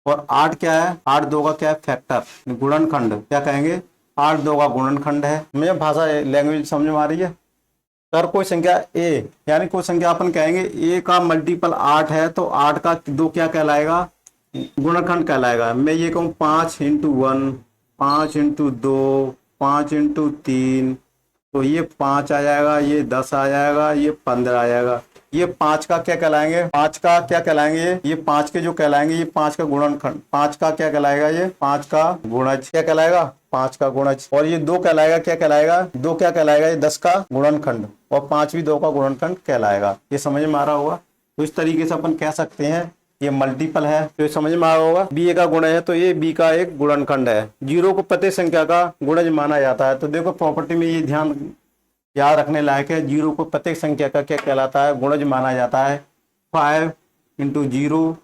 और 8 क्या है, 8 2 का क्या है, फैक्टर, गुणनखंड क्या कहेंगे, 8 2 का गुणनखंड है। मुझे भाषा लैंग्वेज समझ में आ रही है। अगर कोई संख्या a, यानी कोई संख्या अपन कहेंगे a का मल्टीपल 8 है तो 8 का 2 क्या कहलाएगा, गुणनखंड कहलाएगा। मैं ये कहूँ 5 × 1, 5 × 2, 5 × 3, तो ये 5 आ जाएगा, ये 10 आ जाएगा, ये 15 आ जाएगा। ये 5 का क्या कहलाएंगे, 5 का क्या कहलाएंगे, ये 5 के जो कहलाएंगे, ये 5 का गुणनखंड, 5 का क्या कहलाएगा, ये 5 का गुणज क्या कहलाएगा, 5 का गुणज। और ये 2 कहलाएगा, क्या कहलाएगा, 2 क्या कहलाएगा, ये 10 का गुणनखंड, और 5 भी 2 का गुणनखंड कहलाएगा। ये समझ में आ रहा होगा। तो इस तरीके से अपन कह सकते हैं ये मल्टीपल है, तो समझ में आ रहा होगा। b a का गुणज है तो ये b का एक गुणनखंड है। 0 को प्रत्येक संख्या का गुणज माना जाता है। तो देखो प्रॉपर्टी में ये ध्यान याद रखने लायक है, 0 को प्रत्येक संख्या का क्या कहलाता है, गुणज माना जाता है। 5 इंटू 0,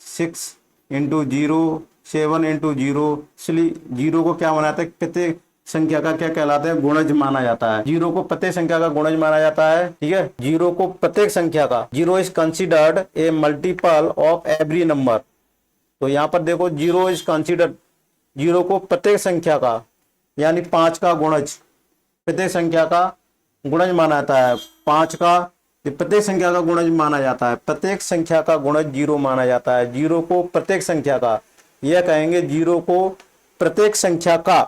6 इंटू 0, 7 इंटू 0। इसलिए 0 को क्या माना जाता है, प्रत्येक संख्या का क्या कहलाता है, गुणज माना जाता है। 0 को प्रत्येक संख्या का गुणज माना जाता है, ठीक है। 0 को प्रत्येक संख्या का, 0 is considered a multiple of every number. तो यहाँ पर देखो 0 इज कंसिडर्ड, 0 को प्रत्येक संख्या का यानी 5 का गुणज, प्रत्येक संख्या का गुणज माना जाता है। 5 का प्रत्येक संख्या का गुणज माना जाता है, प्रत्येक संख्या का गुणज 0 माना जाता है। 0 को प्रत्येक संख्या का, यह कहेंगे 0 को प्रत्येक संख्या का,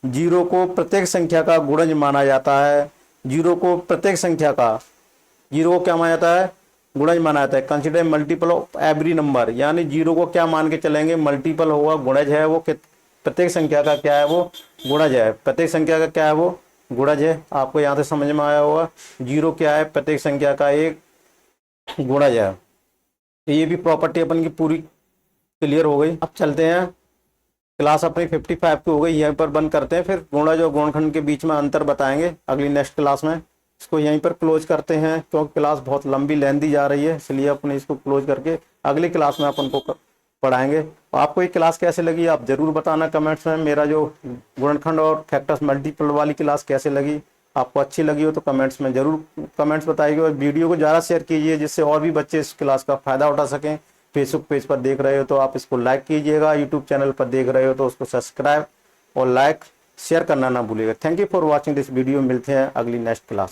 0 को प्रत्येक संख्या का गुणज माना जाता है। 0 को प्रत्येक संख्या का, 0 को क्या माना जाता है, गुणज माना जाता है। Consider multiple of every number, यानी 0 को क्या मान के चलेंगे, मल्टीपल होगा, गुणज है वो, प्रत्येक संख्या का क्या है वो, गुणज है। प्रत्येक संख्या का क्या है वो, गुणज है। आपको यहाँ से समझ में आया होगा, 0 क्या है, प्रत्येक संख्या का एक गुणज है। तो ये भी प्रॉपर्टी अपन की पूरी क्लियर हो गई। अब चलते हैं, क्लास अपनी 55 की हो गई, यहीं पर बंद करते हैं। फिर गुणज और गुणनखंड के बीच में अंतर बताएंगे अगली नेक्स्ट क्लास में। इसको यहीं पर क्लोज करते हैं, क्योंकि क्लास बहुत लंबी लेंदी जा रही है, इसलिए अपन इसको क्लोज करके अगली क्लास में अपन को पढ़ाएंगे। तो आपको ये क्लास कैसे लगी आप जरूर बताना कमेंट्स में। मेरा जो गुणनखंड और फैक्टर्स मल्टीपल वाली क्लास कैसे लगी, आपको अच्छी लगी हो तो कमेंट्स में जरूर कमेंट्स बताइए, और वीडियो को ज़्यादा शेयर कीजिए जिससे और भी बच्चे इस क्लास का फ़ायदा उठा सकें। फेसबुक पेज पर देख रहे हो तो आप इसको लाइक कीजिएगा, यूट्यूब चैनल पर देख रहे हो तो उसको सब्सक्राइब और लाइक शेयर करना ना भूलिएगा। Thank you for watching this video. मिलते हैं अगली नेक्स्ट क्लास में।